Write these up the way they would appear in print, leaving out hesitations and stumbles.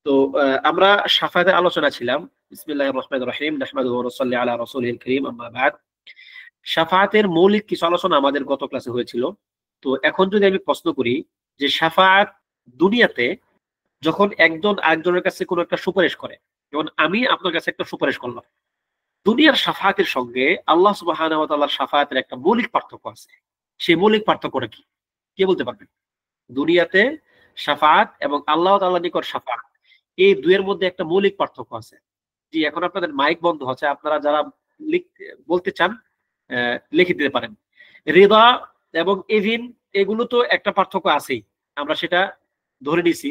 তো আমরা শাফাতের আলোচনা ছিলাম। বিসমিল্লাহির রহমানির রহিম, নাহমাদুহু ওয়া নুসাল্লি আলা রাসূলিল কারীম, আম্মা বাদ। শাফাতের মৌলিক কিছু আলোচনা আমাদের গত ক্লাসে হয়েছিল। তো এখন যদি আমি প্রশ্ন করি যে শাফাত দুনিয়াতে যখন একজন আরেকজনের কাছে কোনো একটা সুপারিশ করে, যেমন আমি আপনার কাছে একটা সুপারিশ করলাম, দুনিয়ার শাফাতের সঙ্গে আল্লাহ সুবহানাহু ওয়া তাআলার শাফাতের একটা মৌলিক পার্থক্য আছে। সেই মৌলিক পার্থক্যটা কি, কে বলতে পারবেন? দুনিয়াতে শাফাত এবং আল্লাহ তাআলার নিকট শাফাত, এই দুয়ের মধ্যে একটা মৌলিক পার্থক্য আছে। জি, এখন আপনাদের মাইক বন্ধ আছে, আপনারা যারা বলতে চান লিখে দিতে পারেন। রিদা এবং ইভিন, এগুলো তো একটা পার্থক্য আছেই, আমরা সেটা ধরে নিছি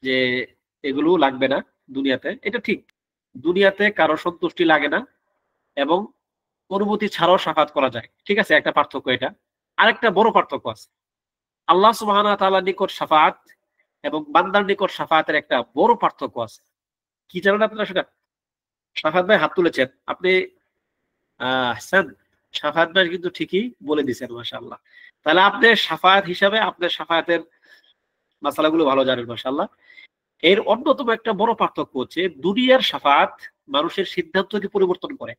যে এগুলো লাগবে না দুনিয়াতে, এটা ঠিক। দুনিয়াতে কারো সন্তুষ্টি লাগে না এবং অনুমতি ছাড়াও শাফাত করা যায়, ঠিক আছে, একটা পার্থক্য এটা। আরেকটা বড় পার্থক্য আছে, আল্লাহ সুবহানাহু ওয়া তাআলার নিকট শাফাত এবং বান্দার নিকট শাফাতের একটা বড় পার্থক্য আছে। কি জানেন আপনারা সেটা? শাফাত ভাই হাত তুলেছেন, আপনি হাসান, শাফাত ভাই কিন্তু ঠিকই বলে দিয়েছেন, মাশাআল্লাহ। তাহলে আপনি শাফাত হিসাবে আপনার শাফাতের মাসালাগুলো ভালো জানেন, মাশাআল্লাহ। এর অন্যতম একটা বড় পার্থক্য হচ্ছে দুনিয়ার শাফাত মানুষের সিদ্ধান্তকে পরিবর্তন করে।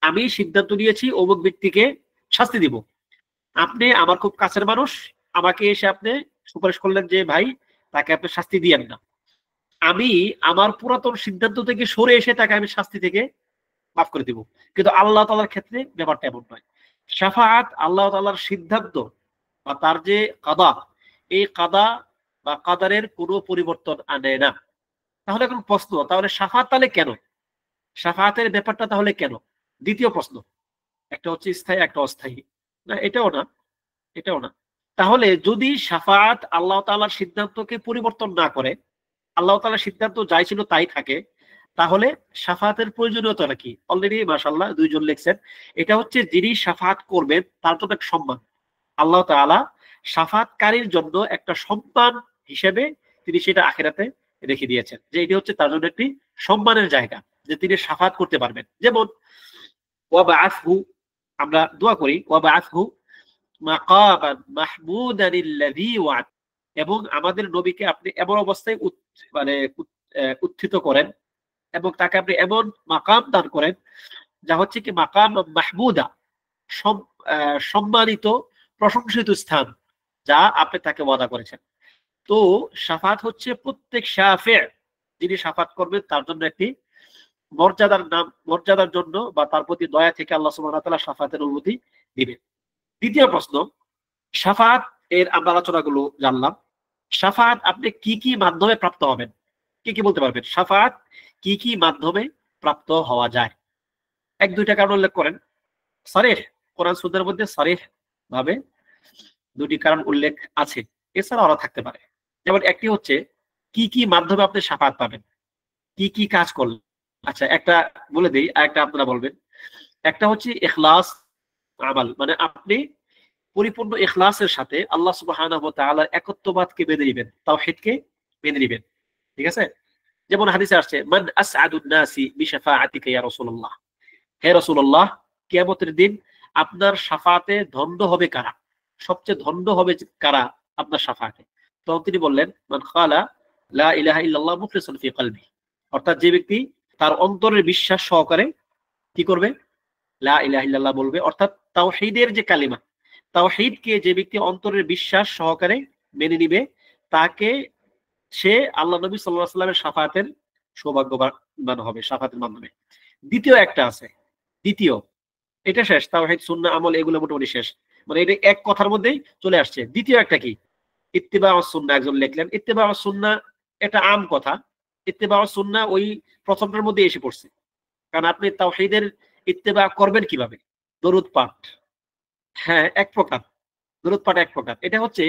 আমি সিদ্ধান্ত নিয়েছি অমুক ব্যক্তিকে শাস্তি দিব, আপনি আমার খুব কাছের মানুষ, আমাকে এসে আপনি সুপারিশ করলেন যে ভাই তাকে আপনি শাস্তি দিয়েন না। আমি আমার পুরাতন সিদ্ধান্ত থেকে সরে এসে তাকে আমি শাস্তি থেকে মাফ করে দিব। কিন্তু আল্লাহ তাআলার ক্ষেত্রে ব্যাপারটা এমন নয়। শাফাআত আল্লাহ তাআলার সিদ্ধান্ত বা তার যে কাদা, এই কাদা বা কাদারের কোনো পরিবর্তন আনে না। তাহলে এখন প্রশ্ন, তাহলে শাফাআত তাহলে কেন? শাফাআতের ব্যাপারটা তাহলে কেন? দ্বিতীয় প্রশ্ন, একটা হচ্ছে স্থায়ী, একটা অস্থায়ী। না, এটাও না, এটাও না। তাহলে যদি শাফাআত আল্লাহ তাআলার সিদ্ধান্তকে পরিবর্তন না করে, আল্লাহ তাআলার সিদ্ধান্ত যাই ছিল তাই থাকে, তাহলে শাফাআতের প্রয়োজনীয়তা কি? অলরেডি মাশাআল্লাহ দুইজন লিখছেন। এটা হচ্ছে যিনি শাফাআত করবেন তার জন্য একটা সম্মান। আল্লাহ তাআলা শাফাআতকারীর জন্য একটা সম্মান হিসেবে তিনি সেটা আখিরাতে রেখে দিয়েছেন, যে এটি হচ্ছে তার জন্য একটি সম্মানের জায়গা, যে তিনি শাফাআত করতে পারবেন। যেমন ওয়াবাআসহু, আমরা দোয়া করি ওয়াবাআসহু মাকামান মাহমুদানিল্লাযী ওয়া'দ, এবং আমাদের নবীকে আপনি এমন অবস্থায় মানে উত্থিত করেন এবং তাকে আপনি এমন মাকাম দান করেন যা হচ্ছে কি মাকাম মাহমুদা, সম্মানিত প্রশংসিত স্থান, যা আপনি তাকে ওয়াদা করেছেন। তো শাফাত হচ্ছে প্রত্যেক শাফে, যিনি শাফাত করবেন তার জন্য একটি মর্যাদার জন্য বা তার প্রতি দয়া থেকে আল্লাহ সুবহানাহু ওয়া তাআলা শাফাতের অনুমতি দিবেন। দ্বিতীয় প্রশ্ন, শাফাত এর আমরা আলোচনাগুলো জানলাম। শাফাত আপনি কি কি মাধ্যমে প্রাপ্ত হবেন, কি কি বলতে পারবেন? শাফাত কি কি মাধ্যমে প্রাপ্ত হওয়া যায়? এক দুইটা কারণ উল্লেখ করেন। সরিহ, কোরআন সুন্নাহর মধ্যে সরিহ ভাবে দুটি কারণ উল্লেখ আছে, এছাড়া আরো থাকতে পারে। যেমন একটি হচ্ছে কি কি মাধ্যমে আপনি শাফাত পাবেন, কি কি কাজ করলেন। আচ্ছা, একটা বলে দেই, আরেকটা আপনারা বলবেন। একটা হচ্ছে ইখলাস আমাল, মানে আপনি পরিপূর্ণ ইখলাসের সাথে আল্লাহ সুবহানাহু ওয়া তাআলার একত্ববাদকে বেঁধে নেবেন, তাওহীদকে বেঁধে নেবেন, ঠিক আছে? যেমন হাদিসে আসছে মান আসআদুন নাসি বিশাফাআতিকা ইয়া রাসূলুল্লাহ, হে রাসূলুল্লাহ, কিয়ামতের দিন আপনার শাফাতে ধন্য হবে কারা, সবচেয়ে ধন্য হবে কারা আপনার শাফাতে? তখন তিনি বললেন মান ক্বালা লা ইলাহা ইল্লাল্লাহ মুখলিসান ফি কলবি, অর্থাৎ যে ব্যক্তি তার অন্তরের বিশ্বাস সহকারে কি করবে? লা ইলাহা ইল্লাল্লাহ বলবে, অর্থাৎ তাওহীদের যে কালিমা, তাওহীদকে যে ব্যক্তি অন্তরের বিশ্বাস সহকারে মেনে নিবে, তাকে সে আল্লাহ নবী সাল্লাল্লাহু আলাইহি ওয়াসাল্লামের শাফাতের সৌভাগ্যবান হবে শাফাতের মাধ্যমে। দ্বিতীয় একটা আছে, দ্বিতীয়, এটা শেষ, তাওহীদ সুন্নাহ আমল এগুলো মোটামুটি শেষ, মানে এটা এক কথার মধ্যেই চলে আসছে। দ্বিতীয় একটা কি? ইত্তিবাউস সুন্নাহ, একজন লিখলেন ইত্তিবাউস সুন্নাহ, এটা আম কথা। ইত্তিবাউস সুন্নাহ ওই প্রথমটার মধ্যে এসে পড়ছে, কারণ আপনি তাওহীদের ইত্তেবা করবেন কিভাবে? দরুদ পাঠ, হ্যাঁ এক প্রকার, দরুদ পাঠ এক প্রকার। এটা হচ্ছে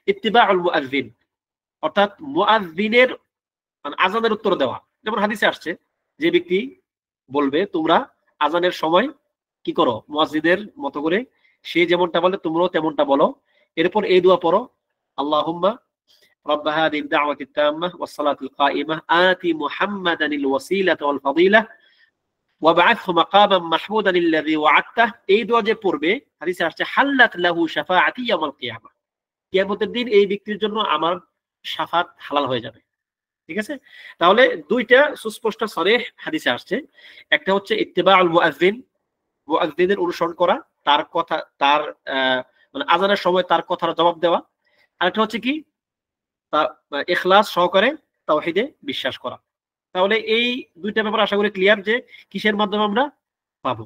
ইত্তিবাউল মুআজ্জিন, অর্থাৎ মুআজ্জিনের মানে আজানের উত্তর দেওয়া। যেমন হাদিসে আসছে যে ব্যক্তি বলবে তোমরা আজানের সময় কি করো, মুআজ্জিনের মতো করে সে যেমনটা বলে তোমরাও তেমনটা বলো। এরপর এই দোয়া পড়ো, আল্লাহুম্মা رب هذه الدعوة التامة والصلاة القائمة آتي محمدا الوسيلة والفضيلة وابعثه مقاما محمودا الذي وعدته। এই দোয়া যে পড়বে, হাদিসে আসছে হাল্লাত লাহু শাফাআতি ইয়াউমাল কিয়ামা, কিয়ামতের দিন এই ব্যক্তির জন্য আমার শাফাত হালাল হয়ে যাবে। ঠিক আছে? তাহলে দুইটা সুস্পষ্ট সরিহ হাদিসে আসছে। একটা হচ্ছে ইত্তিবাউল মুআজ্জিন, মুআজ্জিনের অনুসরণ করা, তার কথা, তার মানে আযানের সময় তার কথার জবাব দেওয়া। আরেকটা হচ্ছে কি, তার ইখলাস সহকারে তাওহীদে বিশ্বাস করা। তাহলে এই দুইটা ব্যাপার আশা করি ক্লিয়ার যে কিসের মাধ্যমে আমরা পাবো।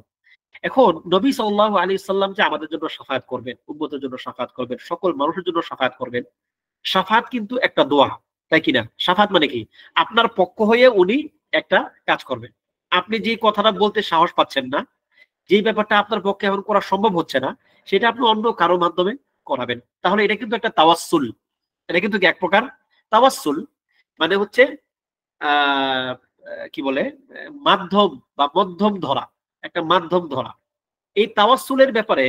এখন নবী সাল্লাল্লাহু আলাইহি সাল্লাম যে আমাদের জন্য শাফায়াত করবেন, উম্মতের জন্য শাফায়াত করবেন, সকল মানুষের জন্য শাফায়াত করবেন, শাফায়াত কিন্তু একটা দোয়া, তাই কিনা? শাফায়াত মানে কি? আপনার পক্ষ হয়ে উনি একটা কাজ করবেন। আপনি যে কথাটা বলতে সাহস পাচ্ছেন না, যে ব্যাপারটা আপনার পক্ষে এখন করা সম্ভব হচ্ছে না, সেটা আপনি অন্য কারো মাধ্যমে করাবেন। তাহলে এটা কিন্তু একটা তাওয়াসসুল, এটা কিন্তু এক প্রকার তাওয়াসসুল। মানে হচ্ছে আহ কি বলে, মাধ্যম বা মধ্যম ধরা, একটা মাধ্যম ধরা। এই তাওয়াসসুলের ব্যাপারে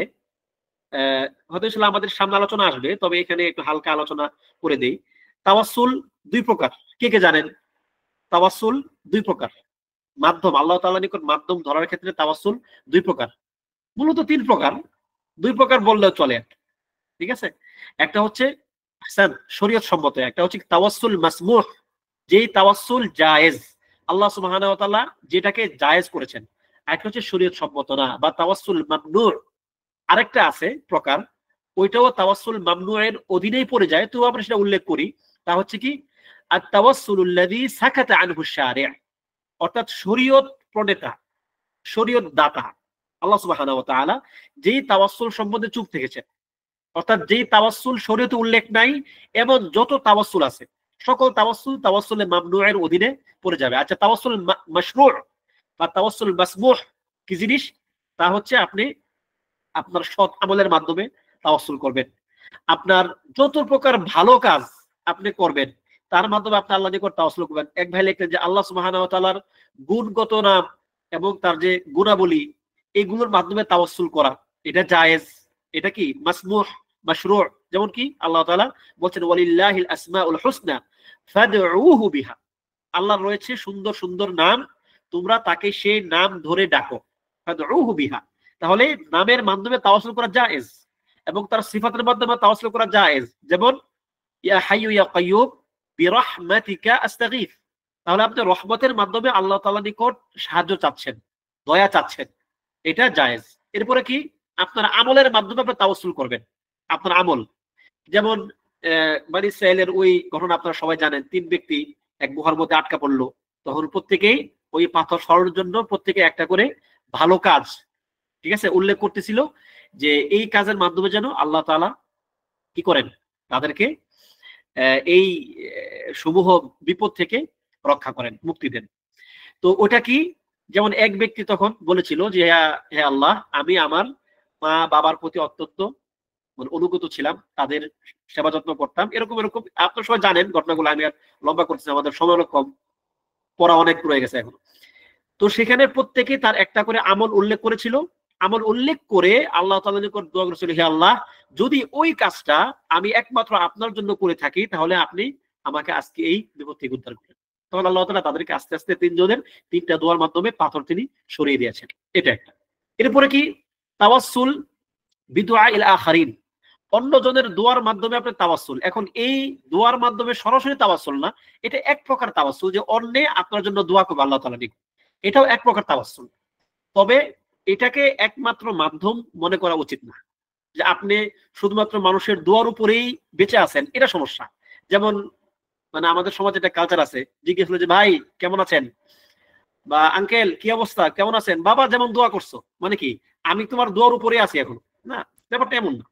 হয়তো আসলে আমাদের সামনে আলোচনা আসবে, তবে এখানে একটু হালকা আলোচনা করে দেই। তাওয়াসসুল দুই প্রকার, কে কে জানেন? তাওয়াসসুল দুই প্রকার। মাধ্যম, আল্লাহ তাআলার নিকট মাধ্যম ধরার ক্ষেত্রে তাওয়াসসুল দুই প্রকার, মূলত তিন প্রকার, দুই প্রকার বললেও চলে। ঠিক আছে? একটা হচ্ছে হাসান শরীয়ত সম্মত, একটা হচ্ছে তাওয়াসসুল মাসমুহ, যেই তাওয়াসসুল জায়েজ, আল্লাহ সুবহানাহু ওয়া তাআলা যেটাকে জায়েজ করেছেন। আরেকটা হচ্ছে শরীয়ত সম্মত না বা তাওয়াসসুল মামনুর। আরেকটা আছে প্রকার, ওইটাও তাওয়াসসুল মামনুয়ের অধীনেই পড়ে যায়, তো আমরা সেটা উল্লেখ করি। তা হচ্ছে কি, আত তাওয়াসসুলুল্লাযী সাকাতা আনহু শারি', অর্থাৎ শরীয়ত প্রণেতা, শরীয়ত দাতা আল্লাহ সুবহানাহু ওয়া তাআলা যেই তাওয়াসসুল সম্বন্ধে চুপ থেকেছেন, অর্থাৎ যেই তাওয়াসসুল শরীয়তে উল্লেখ নাই এমন যত তাওয়াসসুল আছে, সকল তাওয়াসসুল তাওয়াসসুলে মামনুয়ের অধীনে পড়ে যাবে। আচ্ছা, তাওয়াসসুল মাশরু' বা তাওয়াসসুল মাসমুহ কি জিনিস? তা হচ্ছে আপনি আপনার সৎ আমলের মাধ্যমে তাওয়াসসুল করবেন। আপনার যত প্রকার ভালো কাজ আপনি করবেন, তার মাধ্যমে আপনি আল্লাহর নিকট তাওয়াসসুল করবেন। এক ভাই লিখলেন যে আল্লাহ সুবহানাহু ওয়া তাআলার গুণগত নাম এবং তার যে গুণাবলী, এগুলোর মাধ্যমে তাওয়াসসুল করা, এটা জায়েজ। এটা কি মাসমুহ, মাশরু'। যেমন কি আল্লাহ তাআলা বলেন ওয়ালিল্লাহিল আসমাউল হুসনা ফাদউহু বিহা, আল্লাহর রয়েছে সুন্দর সুন্দর নাম, তোমরা তাকে সেই নাম ধরে ডাকো, ফাদউহু বিহা। তাহলে নামের মাধ্যমে তাওয়াসসুল করা জায়েজ এবং তার সিফাতের মাধ্যমে তাওয়াসসুল করা জায়েজ। যেমন ইয়া হাইয়ু ইয়া কাইয়ুম বিরহমাতিকা আস্তাগীথ, তাহলে আপনি রহমতের মাধ্যমে আল্লাহ তাআলার নিকট সাহায্য চাচ্ছেন, দয়া চাচ্ছেন, এটা জায়েজ। এরপরে কি, আপনার আমলের মাধ্যমে আপনি তাওয়াসসুল করবেন, আপনার আমল। যেমন বনী ইসরাঈলের ওই ঘটনা আপনারা সবাই জানেন, তিন ব্যক্তি এক গুহার মধ্যে আটকা পড়লো, তখন প্রত্যেকেই ওই পাথর সরানোর জন্য প্রত্যেকে একটা করে ভালো কাজ, ঠিক আছে, উল্লেখ করতেছিল, যে এই কাজের মাধ্যমে যেন আল্লাহ তাআলা কি করেন, তাদেরকে এই সমূহ বিপদ থেকে রক্ষা করেন, মুক্তি দেন। তো ওটা কি, যেমন এক ব্যক্তি তখন বলেছিল যে হে আল্লাহ, আমি আমার মা বাবার প্রতি অত্যন্ত মানে অনুগত ছিলাম, তাদের সেবা যত্ন করতাম, এরকম এরকম আপনারা সবাই জানেন ঘটনাগুলো, আমি আর লম্বা করতেছি, আমাদের সময় কম, পড়া অনেক রয়ে গেছে এখন। তো সেখানে প্রত্যেকে তার একটা করে আমল উল্লেখ করেছিল, আমল উল্লেখ করে আল্লাহ তাআলার নিকট দোয়া করেছিল, হে আল্লাহ, যদি ওই কাজটা আমি একমাত্র আপনার জন্য করে থাকি, তাহলে আপনি আমাকে আজকে এই বিপদ থেকে উদ্ধার করেন। তখন আল্লাহ তাআলা তাদেরকে আস্তে আস্তে তিনজনের তিনটা দোয়ার মাধ্যমে পাথর তিনি সরিয়ে দিয়েছেন। এটা একটা। এরপরে কি, তাওয়াসসুল বিদুআইল আখারিন, অন্যজনের দোয়ার মাধ্যমে আপনার তাওয়াসসুল। এখন এই দোয়ার মাধ্যমে সরাসরি তাওয়াসসুল না, এটা এক প্রকার তাওয়াসসুল, যে অন্যে আপনার জন্য দোয়া করবে আল্লাহ তাআলা নিকট, এটাও এক প্রকার তাওয়াসসুল। তবে এটাকে একমাত্র মাধ্যম মনে করা উচিত না, যে আপনি শুধুমাত্র মানুষের দোয়ার উপরেই বেঁচে আছেন, এটা সমস্যা। যেমন মানে আমাদের সমাজে একটা কালচার আছে, জিজ্ঞেস হলো যে ভাই কেমন আছেন, বা আঙ্কেল কি অবস্থা, কেমন আছেন, বাবা যেমন দোয়া করছো, মানে কি আমি তোমার দোয়ার উপরে আছি এখন, না, ব্যাপারটা এমন না।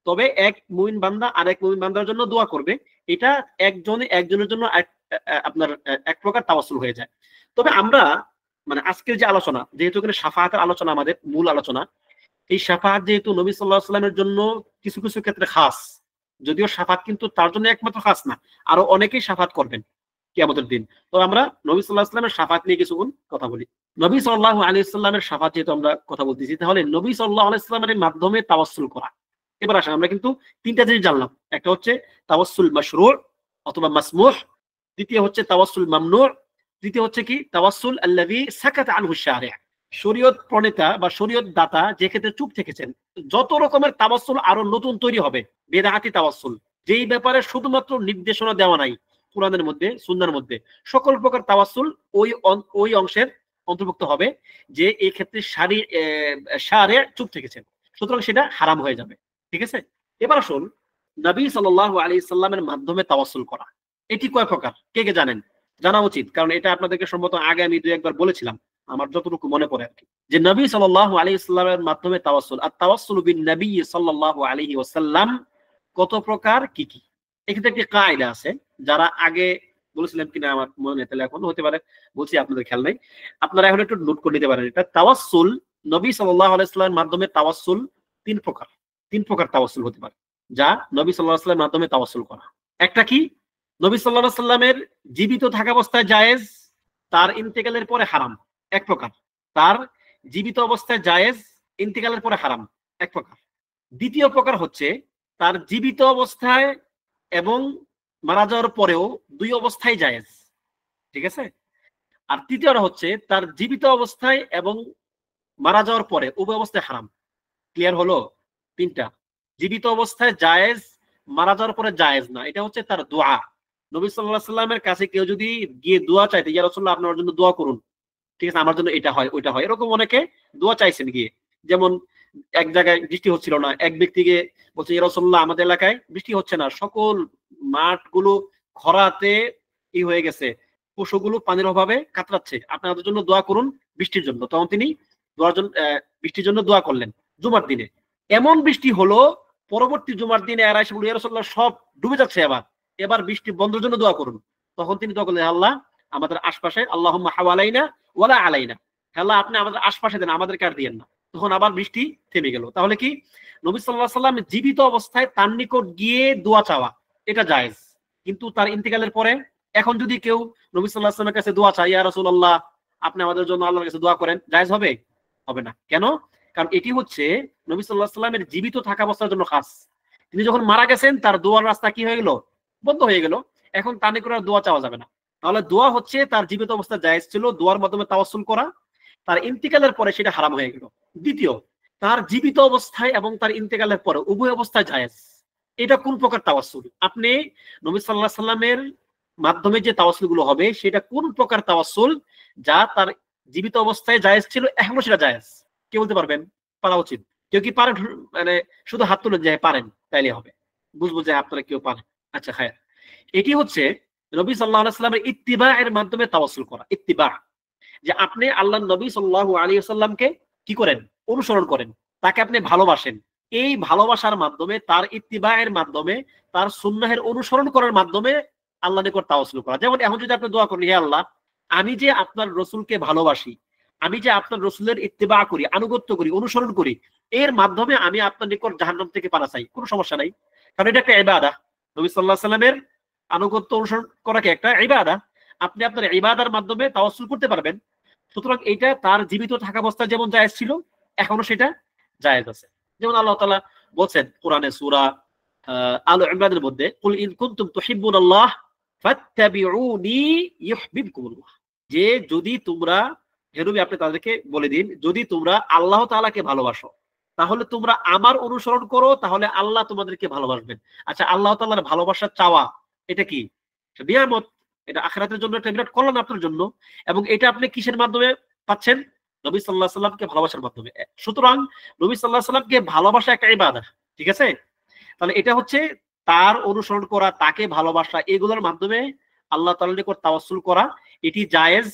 তবে এক মুমিন বান্দা আরেক মুমিন বান্দার জন্য দোয়া করবে, এটা একজনে একজনের জন্য আপনার এক প্রকার তাওয়াসসুল হয়ে যায়। তবে আমরা মানে আজকের যে আলোচনা, যেহেতু এখানে শাফাআতের আলোচনা আমাদের মূল আলোচনা, এই শাফাআত যেহেতু নবী সাল্লাল্লাহু আলাইহি ওয়াসাল্লামের জন্য কিছু কিছু ক্ষেত্রে খাস, যদিও শাফাআত কিন্তু তার জন্য একমাত্র খাস না, আরো অনেকেই শাফাআত করবেন কিয়ামতের দিন। তো আমরা নবী সাল্লাল্লাহু আলাইহি ওয়াসাল্লামের শাফাআত নিয়ে কিছুক্ষণ কথা বলি। নবী সাল্লাল্লাহু আলাইহি ওয়াসাল্লামের শাফাআত যেহেতু আমরা কথা বলতেছি, তাহলে নবী সাল্লাল্লাহু আলাইহি ওয়াসাল্লামের মাধ্যমে তাওয়াসসুল করা। এবার আসেন, আমরা কিন্তু তিনটা জিনিস জানলাম, একটা হচ্ছে তাওয়াসসুল মাশরু' অথবা মাসমুহ, দ্বিতীয় হচ্ছে তাওয়াসসুল মামনু', তৃতীয় হচ্ছে কি তাওয়াসসুল আল্লাযী সাকাতা আনহু শারি', শরীয়ত প্রণেতা বা শরীয়ত দাতা যে ক্ষেত্রে চুপ থেকেছেন। যত রকমের তাওয়াসসুল আরো নতুন তৈরি হবে, বেদাতি তাওয়াসসুল, যেই ব্যাপারে শুধুমাত্র নির্দেশনা দেওয়া নাই, কোরআনের মধ্যে সুন্নাহর মধ্যে সকল প্রকার তাওয়াসসুল ওই অংশের অন্তর্ভুক্ত হবে যে এই ক্ষেত্রে শারে চুপ থেকেছেন, সুতরাং সেটা হারাম হয়ে যাবে। ঠিক আছে, এবার আসুন নবী সাল্লাল্লাহু আলাইহি সাল্লামের মাধ্যমে তাওয়াসসুল করা, এটি কয় প্রকার কে কে জানেন? জানা উচিত, কারণ এটা আপনাদেরকে সম্ভবত আগে আমি দুই একবার বলেছিলাম, আমার যতটুকু মনে পড়ে আর কি, যে নবী সাল্লাল্লাহু আলাইহি সাল্লামের মাধ্যমে তাওয়াসসুল, আর তাওয়াসসুলু বিন নবী সাল্লাল্লাহু আলাইহি ওয়াসাল্লাম কত প্রকার কি কি। এক্ষেত্রে একটি কায়দা আছে, যারা আগে বলেছিলেন কিনা আমার মনে নেই, তাহলে এখন হতে পারে বলছি, আপনাদের খেয়াল নাই, আপনারা এখন একটু নোট করে নিতে পারেন। এটা তাওয়াসসুল, নবী সাল্লাল্লাহু আলাইহি সাল্লামের মাধ্যমে তাওয়াসসুল তিন প্রকার তাওয়াসসুল হতে পারে, যা নবী সাল্লাল্লাহু আলাইহি সাল্লামের মাধ্যমে তাওয়াসসুল করা। একটা কি, নবী সাল্লাল্লাহু আলাইহি সাল্লামের জীবিত থাকা অবস্থায় জায়েজ, তার ইন্তেকালের পরে হারাম, এক প্রকার। তার জীবিত অবস্থায় জায়েজ, ইন্তেকালের পরে হারাম, এক প্রকার। দ্বিতীয় প্রকার হচ্ছে তার জীবিত অবস্থায় এবং মারা যাওয়ার পরেও দুই অবস্থায় জায়েজ। ঠিক আছে, আর তৃতীয়টা হচ্ছে তার জীবিত অবস্থায় এবং মারা যাওয়ার পরে উভয় অবস্থায় হারাম। ক্লিয়ার হলো? তিনটা, জীবিত অবস্থায় জায়েজ, মারা যাওয়ার পরে জায়েজ না। এটা হচ্ছে তার দোয়া। নবী সাল্লাল্লাহু আলাইহি সাল্লামের কাছে কেউ যদি গিয়ে দোয়া চাইতে, ইয়া রাসূলুল্লাহ আপনার জন্য দোয়া করুন, ঠিক আছে, আমার জন্য এটা হয় ওইটা হয়, এরকম অনেকে দোয়া চাইছেন গিয়ে। যেমন এক জায়গায় বৃষ্টি হচ্ছিল না, এক ব্যক্তিকে বলছে, ইয়া রাসূলুল্লাহ আমাদের এলাকায় বৃষ্টি হচ্ছে না, সকল মাঠগুলো খরাতে হয়ে গেছে, পশুগুলো পানির অভাবে কাতরাচ্ছে, আপনি আমাদের জন্য দোয়া করুন বৃষ্টির জন্য। তখন তিনি বৃষ্টির জন্য দোয়া করলেন জুমার দিনে। এমন বৃষ্টি হলো, পরবর্তী জুমার দিনে এরা এসে বলল, ইয়া রাসূলুল্লাহ সব ডুবে যাচ্ছে, এবার বৃষ্টি বন্ধের জন্য দোয়া করুন। তখন তিনি দোয়া করলেন, আল্লাহ আমাদের আশপাশে, আল্লাহুম্মা হাওয়ালাইনা ওয়ালা আলাইনা, আল্লাহ আপনি আমাদের আশপাশে দেন, আমাদেরকে আর দিয়েন না। তখন আবার বৃষ্টি থেমে গেল। তাহলে কি, নবী সাল্লাল্লাহু আলাইহি সাল্লাম জীবিত অবস্থায় তার নিকট গিয়ে দোয়া চাওয়া এটা জায়েজ, কিন্তু তার ইন্তেকালের পরে এখন যদি কেউ নবী সাল্লাল্লাহু আলাইহি সাল্লামের কাছে দোয়া চায়, ইয়া রাসূলুল্লাহ আপনি আমাদের জন্য আল্লাহর কাছে দোয়া করেন, জায়েজ হবে? হবে না। কেন? কারণ এটি হচ্ছে নবী সাল্লাল্লাহু আলাইহি সাল্লামের জীবিত থাকা অবস্থার জন্য খাস। তিনি যখন মারা গেছেন তার দোয়ার রাস্তা কি হয়ে গেল? বন্ধ হয়ে গেল। এখন তার নিকট আর দোয়া চাওয়া যাবে না। তাহলে দোয়া হচ্ছে তার জীবিত অবস্থায় জায়েজ ছিল, দোয়ার মাধ্যমে তাওয়াসসুল করা, তার ইন্তেকালের পরে সেটা হারাম হয়ে গেল। দ্বিতীয়, তার জীবিত অবস্থায় এবং তার ইন্তেকালের পরে উভয় অবস্থায় জায়েজ। এটা কোন প্রকার তাওয়াসসুল? আপনি নবী সাল্লাল্লাহু আলাইহি সাল্লামের মাধ্যমে যে তাওয়াসসুল গুলো হবে সেটা কোন প্রকার তাওয়াসসুল, যা তার জীবিত অবস্থায় জায়েজ ছিল, এখনো সেটা জায়েজ? কে বলতে পারবেন? পারা উচিত। কেউ কি পারেন? মানে শুধু হাত তুলে যে পারেন তাইলে হবে, বুঝবো যে আপনারা কেউ পারেন। আচ্ছা হ্যাঁ, এটি হচ্ছে নবী সাল্লাল্লাহু আলাইহি সাল্লামের ইত্তিবা'এর মাধ্যমে তাওয়াসসুল করা। ইত্তিবা, যে আপনি আল্লাহর নবী সাল্লাল্লাহু আলাইহি ওয়াসাল্লামকে কি করেন? অনুসরণ করেন, তাকে আপনি ভালোবাসেন। এই ভালোবাসার মাধ্যমে, তার ইত্তিবা'এর মাধ্যমে, তার সুন্নাহের অনুসরণ করার মাধ্যমে আল্লাহর নিকট তাওয়াসসুল করা। যেমন এখন যদি আপনি দোয়া করেন, হে আল্লাহ আমি যে আপনার রাসূলকে ভালোবাসি, আমি যে আপনার রাসূলের ইত্তিবা করি, আনুগত্য করি, অনুসরণ করি, এর মাধ্যমে আমি আপনার নিকট জাহান্নাম থেকে পানা চাই, কোনো সমস্যা নাই, কারণ এটা একটা ইবাদত। নবী সাল্লাল্লাহু আলাইহি সাল্লামের আনুগত্য অনুসরণ করা কি একটা ইবাদত? আপনি আপনার ইবাদার মাধ্যমে তাওয়াসসুল করতে পারবেন। সুতরাং এটা তার জীবিত থাকা অবস্থায় যেমন জায়েজ ছিল, এখনো সেটা জায়েজ আছে। যেমন আল্লাহ তাআলা বলেন কোরআনে সূরা আলে ইমরানের মধ্যে, কুল ইন কুনতুম তুহিব্বুনাল্লাহ ফাত্তাবিউনি ইউহিব্বুকুমুল্লাহ, যে যদি তোমরা, হে নবী আপনি তাদেরকে বলে দিন, যদি তোমরা আল্লাহ তাআলাকে ভালোবাসো তাহলে তোমরা আমার অনুসরণ করো, তাহলে আল্লাহ তোমাদেরকে ভালোবাসবেন। আচ্ছা, আল্লাহ তাআলার ভালোবাসা চাওয়া এটা কি? নিয়ামত, এটা আখিরাতের জন্য একটা বিরাট কল্যাণ আপনার জন্য। এবং এটা আপনি কিসের মাধ্যমে পাচ্ছেন? নবী সাল্লাল্লাহু আলাইহি সাল্লামকে ভালোবাসার মাধ্যমে। সুতরাং নবী সাল্লাল্লাহু আলাইহি সাল্লামকে ভালোবাসা একটা ইবাদত, ঠিক আছে? তাহলে এটা হচ্ছে তার অনুসরণ করা, তাকে ভালোবাসা, এগুলোর মাধ্যমে আল্লাহ তাআলার নিকট তাওয়াসসুল করা, এটি জায়েজ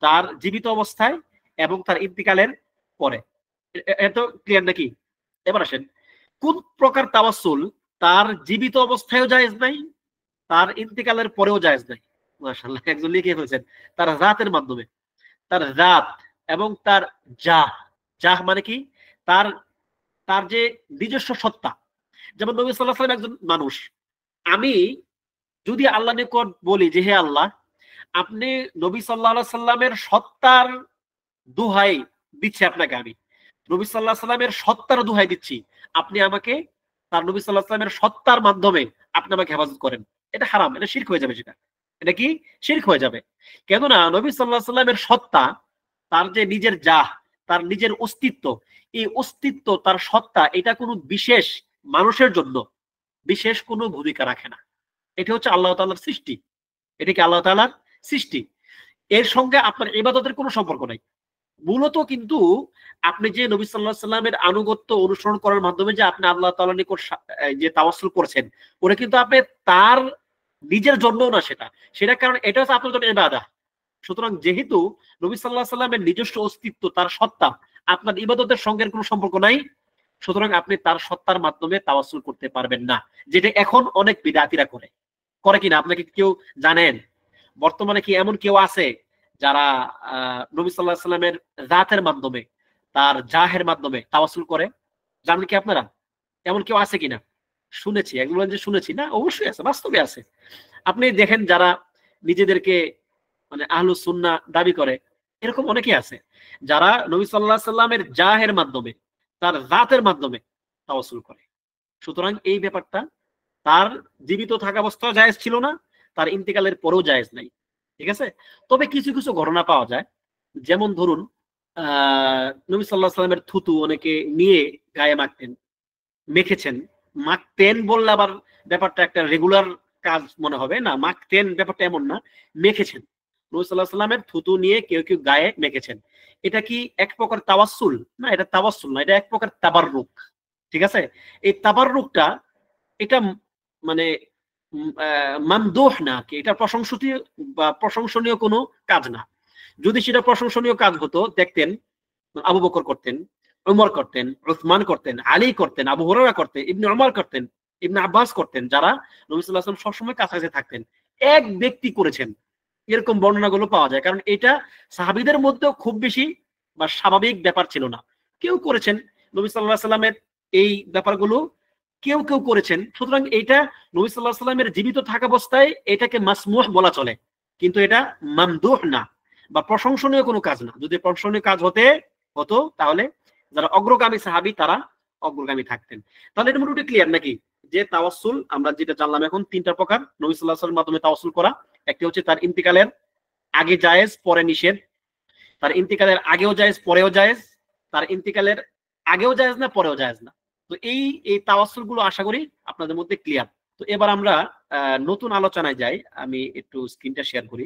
তার জীবিত অবস্থায় এবং তার ইন্তিকালের পরে। এত ক্লিয়ার নাকি? এবার আসেন, কোন প্রকার তাওয়াসসুল তার জীবিত অবস্থায়ও জায়েজ নাই, তার ইন্তিকালের পরেও জায়েজ নাই? মাশাআল্লাহ, একজন লিখে ফেলেছেন, তার জাতের মাধ্যমে। তার জাত এবং তার জাহ মানে কি? তার তার যে নিজস্ব সত্তা। যেমন নবী সাল্লাল্লাহু আলাইহি ওয়াসাল্লাম একজন মানুষ। আমি যদি আল্লাহর নিকট বলি যে হে আল্লাহ, আপনি নবী সাল্লাল্লাহু আলাইহি সাল্লামের সত্তার দোহাই দিচ্ছি আপনাকে, আমি নবী সাল্লাল্লাহু আলাইহি সাল্লামের সত্তার দোহাই দিচ্ছি, আপনি আমাকে তার নবী সাল্লাল্লাহু আলাইহি সাল্লামের সত্তার মাধ্যমে আপনি আমাকে হেফাজত করেন। এটা হারাম, এটা শিরক হয়ে যাবে। এটা কি? শিরক হয়ে যাবে। কেননা নবী সাল্লাল্লাহু আলাইহি সাল্লামের সত্তা, তার যে নিজের তার নিজের অস্তিত্ব, এই অস্তিত্ব, তার সত্তা, এটা কোনো বিশেষ মানুষের জন্য বিশেষ কোনো ভূমিকা রাখে না। এটা হচ্ছে আল্লাহ তাআলার সৃষ্টি, এটা কি আল্লাহ তাআলার সৃষ্টি, এর সঙ্গে আপনার ইবাদতের কোনো সম্পর্ক নাই। মূলত কিন্তু আপনি যে নবী সাল্লাল্লাহু আলাইহি সাল্লামের আনুগত্য অনুসরণ করার মাধ্যমে যে আপনি আল্লাহ তাআলার নিকট যে তাওয়াসসুল করেছেন, ওটা কিন্তু আপনি তার নিজের জন্য না, সেটা সেটা কারণ এটা হচ্ছে আপনার জন্য ইবাদত। সুতরাং যেহেতু নবী সাল্লাল্লাহু আলাইহি সাল্লামের নিজস্ব অস্তিত্ব, তার সত্তা আপনার ইবাদতের সঙ্গে কোনো সম্পর্ক নাই, সুতরাং আপনি তার সত্তার মাধ্যমে তাওয়াসসুল করতে পারবেন না, যেটা এখন অনেক বিদআতীরা করে। করে কিনা আপনাকে কেউ জানেন? বর্তমানে কি এমন কেউ আছে যারা নবী সাল্লাল্লাহু আলাইহি সাল্লামের জাতের মাধ্যমে, তার জাহের মাধ্যমে তাওয়াসসুল করে? জানেন কি আপনারা? এমন কেউ আছে কিনা? শুনেছি, এগুলো যে শুনেছি না, অবশ্যই আছে, বাস্তবে আছে। আপনি দেখেন যারা নিজেদেরকে মানে আহলুস সুন্নাহ দাবি করে, এরকম অনেকেই আছে যারা নবী সাল্লাল্লাহু আলাইহি সাল্লামের জাহের মাধ্যমে, তার জাতের মাধ্যমে তাওয়াসসুল করে। সুতরাং এই ব্যাপারটা তার জীবিত থাকা অবস্থায় জায়েজ ছিল না, তার ইন্তেকালের পরেও জায়েজ নাই। ঠিক আছে? তবে কিছু কিছু ঘটনা পাওয়া যায়, যেমন ধরুন নবী সাল্লাল্লাহু আলাইহি সাল্লামের থুতু অনেকে নিয়ে গায়ে মাখতেন, মেখেছেন। মাখতেন বললে আবার ব্যাপারটা একটা রেগুলার কাজ মনে হবে না, মাখতেন ব্যাপারটা এমন না, মেখেছেন। নবী সাল্লাল্লাহু আলাইহি সাল্লামের থুতু নিয়ে কেউ কেউ গায়ে মেখেছেন। এটা কি এক প্রকার তাওয়াসসুল? না, এটা তাওয়াসসুল না, এটা এক প্রকার তাবাররুক। ঠিক আছে? এই তাবাররুকটা এটা মানে মামদুহ না, কি এটা প্রশংসনীয় বা প্রশংসনীয় কোনো কাজ না। যদি সেটা প্রশংসনীয় কাজ হতো, দেখতেন আবু বকর করতেন, উমর করতেন, উসমান করতেন, আলী করতেন, আবু হুরায়রা করতেন, ইবনে উমর করতেন, ইবনে আব্বাস করতেন, যারা নবী সাল্লাল্লাহু আলাইহি ওয়াসাল্লাম সবসময় কাছাকাছি থাকতেন। এক ব্যক্তি করেছেন, এরকম বর্ণনাগুলো পাওয়া যায়। কারণ এটা সাহাবীদের মধ্যেও খুব বেশি বা স্বাভাবিক ব্যাপার ছিল না, কেউ করেছেন। নবী সাল্লাল্লাহু আলাইহি ওয়াসাল্লামের এই ব্যাপারগুলো কেউ কেউ করেছেন। সুতরাং এটা নবী সাল্লাল্লাহু আলাইহি ওয়াসাল্লামের জীবিত থাকা অবস্থায় এটাকে মাসমুহ বলা চলে, কিন্তু এটা মামদুহ না বা প্রশংসনীয় কোনো কাজ না। যদি প্রশংসনীয় কাজ হতো তাহলে যারা অগ্রগামী সাহাবী তারা অগ্রগামী থাকতেন। তাহলে এটা মোটামুটি ক্লিয়ার নাকি যে তাওয়াসসুল আমরা যেটা জানলাম এখন তিনটা প্রকার নবী সাল্লাল্লাহু আলাইহি ওয়াসাল্লামের মাধ্যমে তাওয়াসসুল করা। একটি হচ্ছে তার ইন্তিকালের আগে জায়েজ পরে নিষেধ, তার ইন্তিকালের আগেও জায়েজ পরেও জায়েজ, তার ইন্তিকালের আগেও জায়েজ না পরেও জায়েজ না। তো এই এই তাওয়াসসুল গুলো আশা করি আপনাদের মধ্যে ক্লিয়ার। তো এবার আমরা নতুন আলোচনায় যাই। আমি একটু স্ক্রিনটা শেয়ার করি।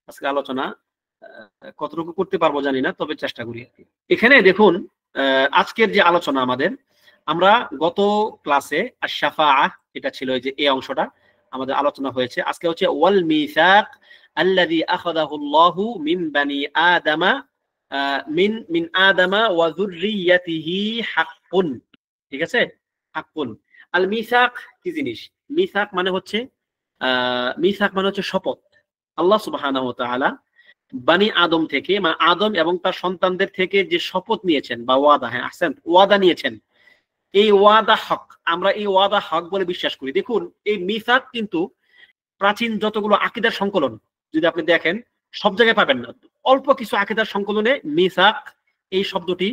আজকে আলোচনা কতটুকু করতে পারবো জানি না, তবে চেষ্টা করি আর কি। এখানে দেখুন আজকের যে আলোচনা আমাদের, আমরা গত ক্লাসে আশ-শাফাআহ এটা ছিল, এই যে এই অংশটা আমাদের আলোচনা হয়েছে। আজকে হচ্ছে ওয়াল মিসাক আল্লাযী আখাযাহু আল্লাহু মিন বানি আদামা মিন আদামা ওয়া যুররিয়াতিহি হাক্কুন। ঠিক আছে? হাক্কুন। আল মিসাক কি জিনিস? মিসাক মানে হচ্ছে শপথ। আল্লাহ সুবহানাহু ওয়া তাআলা বানি আদম থেকে, মানে আদম এবং তার সন্তানদের থেকে যে শপথ নিয়েছেন বা ওয়াদা, হ্যাঁ আহসান, ওয়াদা নিয়েছেন, এই ওয়াদা হক। আমরা এই ওয়াদা হক বলে বিশ্বাস করি। দেখুন এই মিসাক কিন্তু প্রাচীন যতগুলো আকীদার সংকলন যদি আপনি দেখেন, সব জায়গায় পাবেন না, অল্প কিছু আকীদার সংকলনে মিসাক এই শব্দটি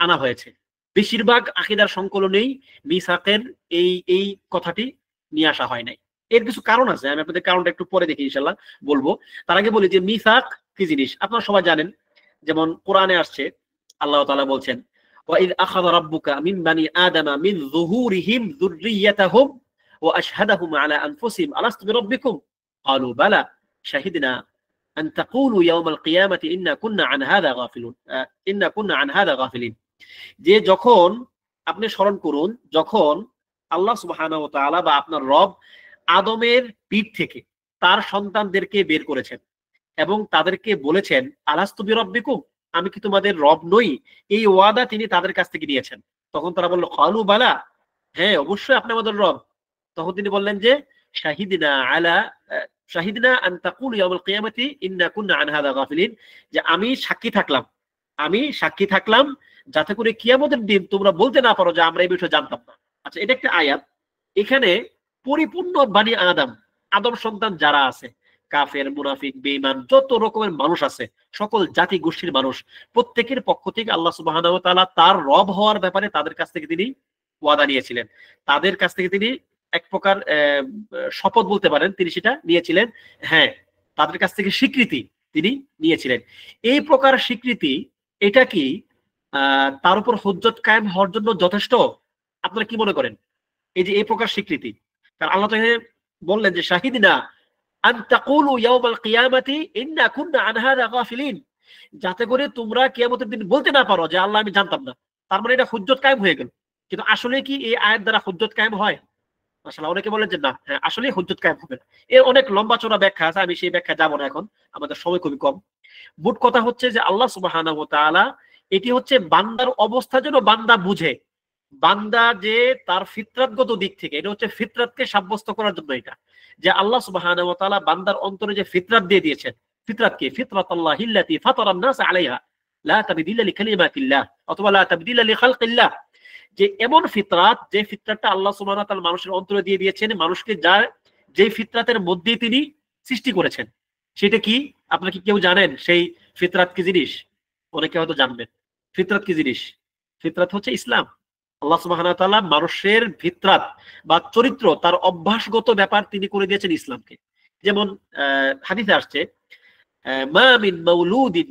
আনা হয়েছে। বেশিরভাগ আকীদার সংকলনেই মিসাকের এই কথাটি নিয়ে আসা হয় নাই। এর কিছু কারণ আছে, আমি আপনাদের কারণটা একটু পরে দেখি ইনশাআল্লাহ বলবো। তার আগে বলি যে মিসাক কি জিনিস আপনারা সবাই জানেন। যেমন কোরআনে আসছে, আল্লাহ তাআলা বলছেন ওয়াইদ আখাযা রাব্বুকা মিন বানি আদামা মিন যুহুরিহিম যুররিয়াতাহুম ওয়া আশহাদাহুম আলা আনফুসিহিম আলাস্তু বিরাব্বিকুম ক্বালু বালা শাহিদনা আন তাকুলু ইয়াওমাল কিয়ামাতি ইন্না কুন্না আন হাযা গাফিলুন ইন্না কুন্না আন হাযা গাফিলিন। যে যখন আপনি স্মরণ করুন, যখন আল্লাহ সুবহানাহু ওয়া তাআলা বা আপনার রব আদমের পিঠ থেকে তার সন্তানদেরকে বের করেছেন এবং তাদেরকে বলেছেন আলাস্তু বিরাব্বিকুম, আমি কি তোমাদের রব নই? এই ওয়াদা তিনি তাদের কাছ থেকে নিয়েছেন। তখন তারা বলল ক্বালু বালা, হ্যাঁ অবশ্যই আপনি আমাদের রব। তখন তিনি বললেন যে শাহিদনা আন তাকুলু ইয়াউমাল কিয়ামাতি ইন্না কুন্না আন হাযা গাফিলিন, যে আমি সাক্ষী থাকলাম যাতে করে কিয়ামতের দিন তোমরা বলতে না পারো যে আমরা এই বিষয়ে জানতাম না। আচ্ছা, এটা একটা আয়াত। এখানে পরিপূর্ণ বানি আদম সন্তান যারা আছে, কাফের, মুনাফিক, বেঈমান, যত রকমের মানুষ আছে, সকল জাতি গোষ্ঠীর মানুষ, প্রত্যেকের পক্ষ থেকে আল্লাহ সুবহানাহু ওয়া তাআলা তার রব হওয়ার ব্যাপারে তাদের কাছ থেকে তিনি ওয়াদা নিয়েছিলেন। তাদের কাছ থেকে তিনি এক প্রকার শপথ বলতে পারেন, তিনি সেটা নিয়েছিলেন। হ্যাঁ, তাদের কাছ থেকে স্বীকৃতি তিনি নিয়েছিলেন। এই প্রকার স্বীকৃতি, এটা কি তার উপর হুজ্জত কায়েম হওয়ার জন্য যথেষ্ট? আপনারা কি মনে করেন? এই যে এই প্রকার স্বীকৃতি, কারণ আল্লাহ বললেন যে শাহিদনা আন তাকুলু ইয়াউমাল কিয়ামাতি ইন্না কুননা আন হাযা গাফিলিন, যাতে করে তোমরা কিয়ামতের দিন বলতে না পারো যে আল্লাহ আমি জানতাম না। তার মানে এটা হুজ্জত কায়েম হয়ে গেল। কিন্তু আসলে কি এই আয়াত দ্বারা হুজ্জত কায়েম হয়? মাশাআল্লাহ, অনেকে বলেন যে না, হ্যাঁ আসলে হুজ্জত কায়েম হবে না। এর অনেক লম্বা চড়া ব্যাখ্যা আছে, আমি সেই ব্যাখ্যা যাব না এখন, আমাদের সময় খুবই কম। মোট কথা হচ্ছে যে আল্লাহ সুবহানাহু ওয়া তাআলা, এটি হচ্ছে বান্দার অবস্থা যেন বান্দা বুঝে, বান্দা যে তার ফিতরাতগত দিক থেকে, এটা হচ্ছে ফিতরাতকে সাব্যস্ত করার জন্য এটা, যে আল্লাহ সুবহানাহু ওয়া তাআলা বান্দার অন্তরে যে ফিতরাত দিয়ে দিয়েছেন। ফিতরাত কি? ফিতরাতাল্লাহিল্লাতী ফাতারান নাস আলাইহা লা তাবদীলা লিকালিমাতিল্লাহ অথবা লা তাবদীলা লিখালকিল্লাহ, যে এমন ফিতরাত, যে ফিতরাতটা আল্লাহ সুবহানাহু ওয়া তাআলা মানুষের অন্তরে দিয়ে দিয়েছেন, মানুষকে যার যে ফিতরাতের মধ্যে তিনি সৃষ্টি করেছেন। সেটা কি আপনারা কি কেউ জানেন সেই ফিতরাত কি জিনিস? অনেকে হয়তো জানবেন। ফিতরাত কি জিনিস? ফিতরাত হচ্ছে ইসলাম। আল্লাহ সুবহানাহু ওয়া তাআলা মানুষের ফিতরাত বা চরিত্র, তার অভ্যাসগত ব্যাপার তিনি করে দিয়েছেন ইসলামকে। যেমন হাদিসে আসছে মা মিন মাউলুদিন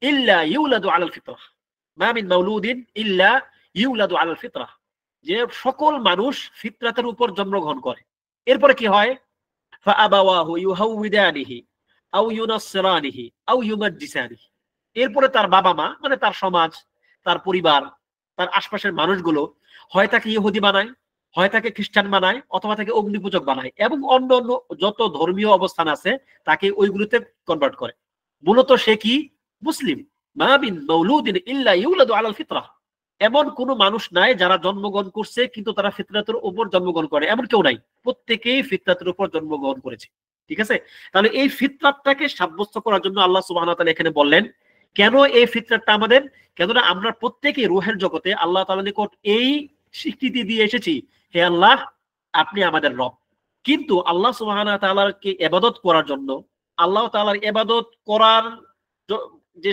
ইল্লা ইউলাদু আলাল ফিতরাহ, মা মিন মাউলুদিন ইল্লা ইউলাদু আলাল ফিতরাহ, যে সকল মানুষ ফিতরাতের উপর জন্মগ্রহণ করে। এরপরে কি হয়? ফাআবাওয়াহু ইউহাউইদানিহি আও ইউনাসসিরানিহি আও ইউমাজ্জিসানিহি, এরপরে তার বাবা মা মানে তার সমাজ, তার পরিবার, তার আশপাশের মানুষগুলো হয় তাকে ইহুদি বানায়, হয় তাকে খ্রিস্টান বানায়, অথবা তাকে অগ্নিপূজক বানায়, এবং অন্য অন্য যত ধর্মীয় অবস্থান আছে তাকে ওইগুলোতে কনভার্ট করে। মূলত সে কি? মুসলিম। মা মিন মাউলুদিন ইল্লা ইউলাদু আলাল ফিতরাহ, এমন কোন মানুষ নাই যারা জন্মগ্রহণ করছে কিন্তু তারা ফিতরাতের উপর জন্মগ্রহণ করে, এমন কেউ নাই। প্রত্যেকেই ফিতরাতের উপর জন্মগ্রহণ করেছে। ঠিক আছে? তাহলে এই ফিতরাতটাকে সাব্যস্ত করার জন্য আল্লাহ সুবহানাহু ওয়া তাআলা এখানে বললেন, কেন এই ফিতরাতটা আমাদের? কেননা আমরা প্রত্যেকেই রূহের জগতে আল্লাহ তাআলার নিকট এই স্বীকৃতি দিয়ে এসেছি, হে আল্লাহ আপনি আমাদের রব। কিন্তু আল্লাহ সুবহানাহু ওয়া তাআলাকে ইবাদত করার জন্য, আল্লাহ তাআলার ইবাদত করার যে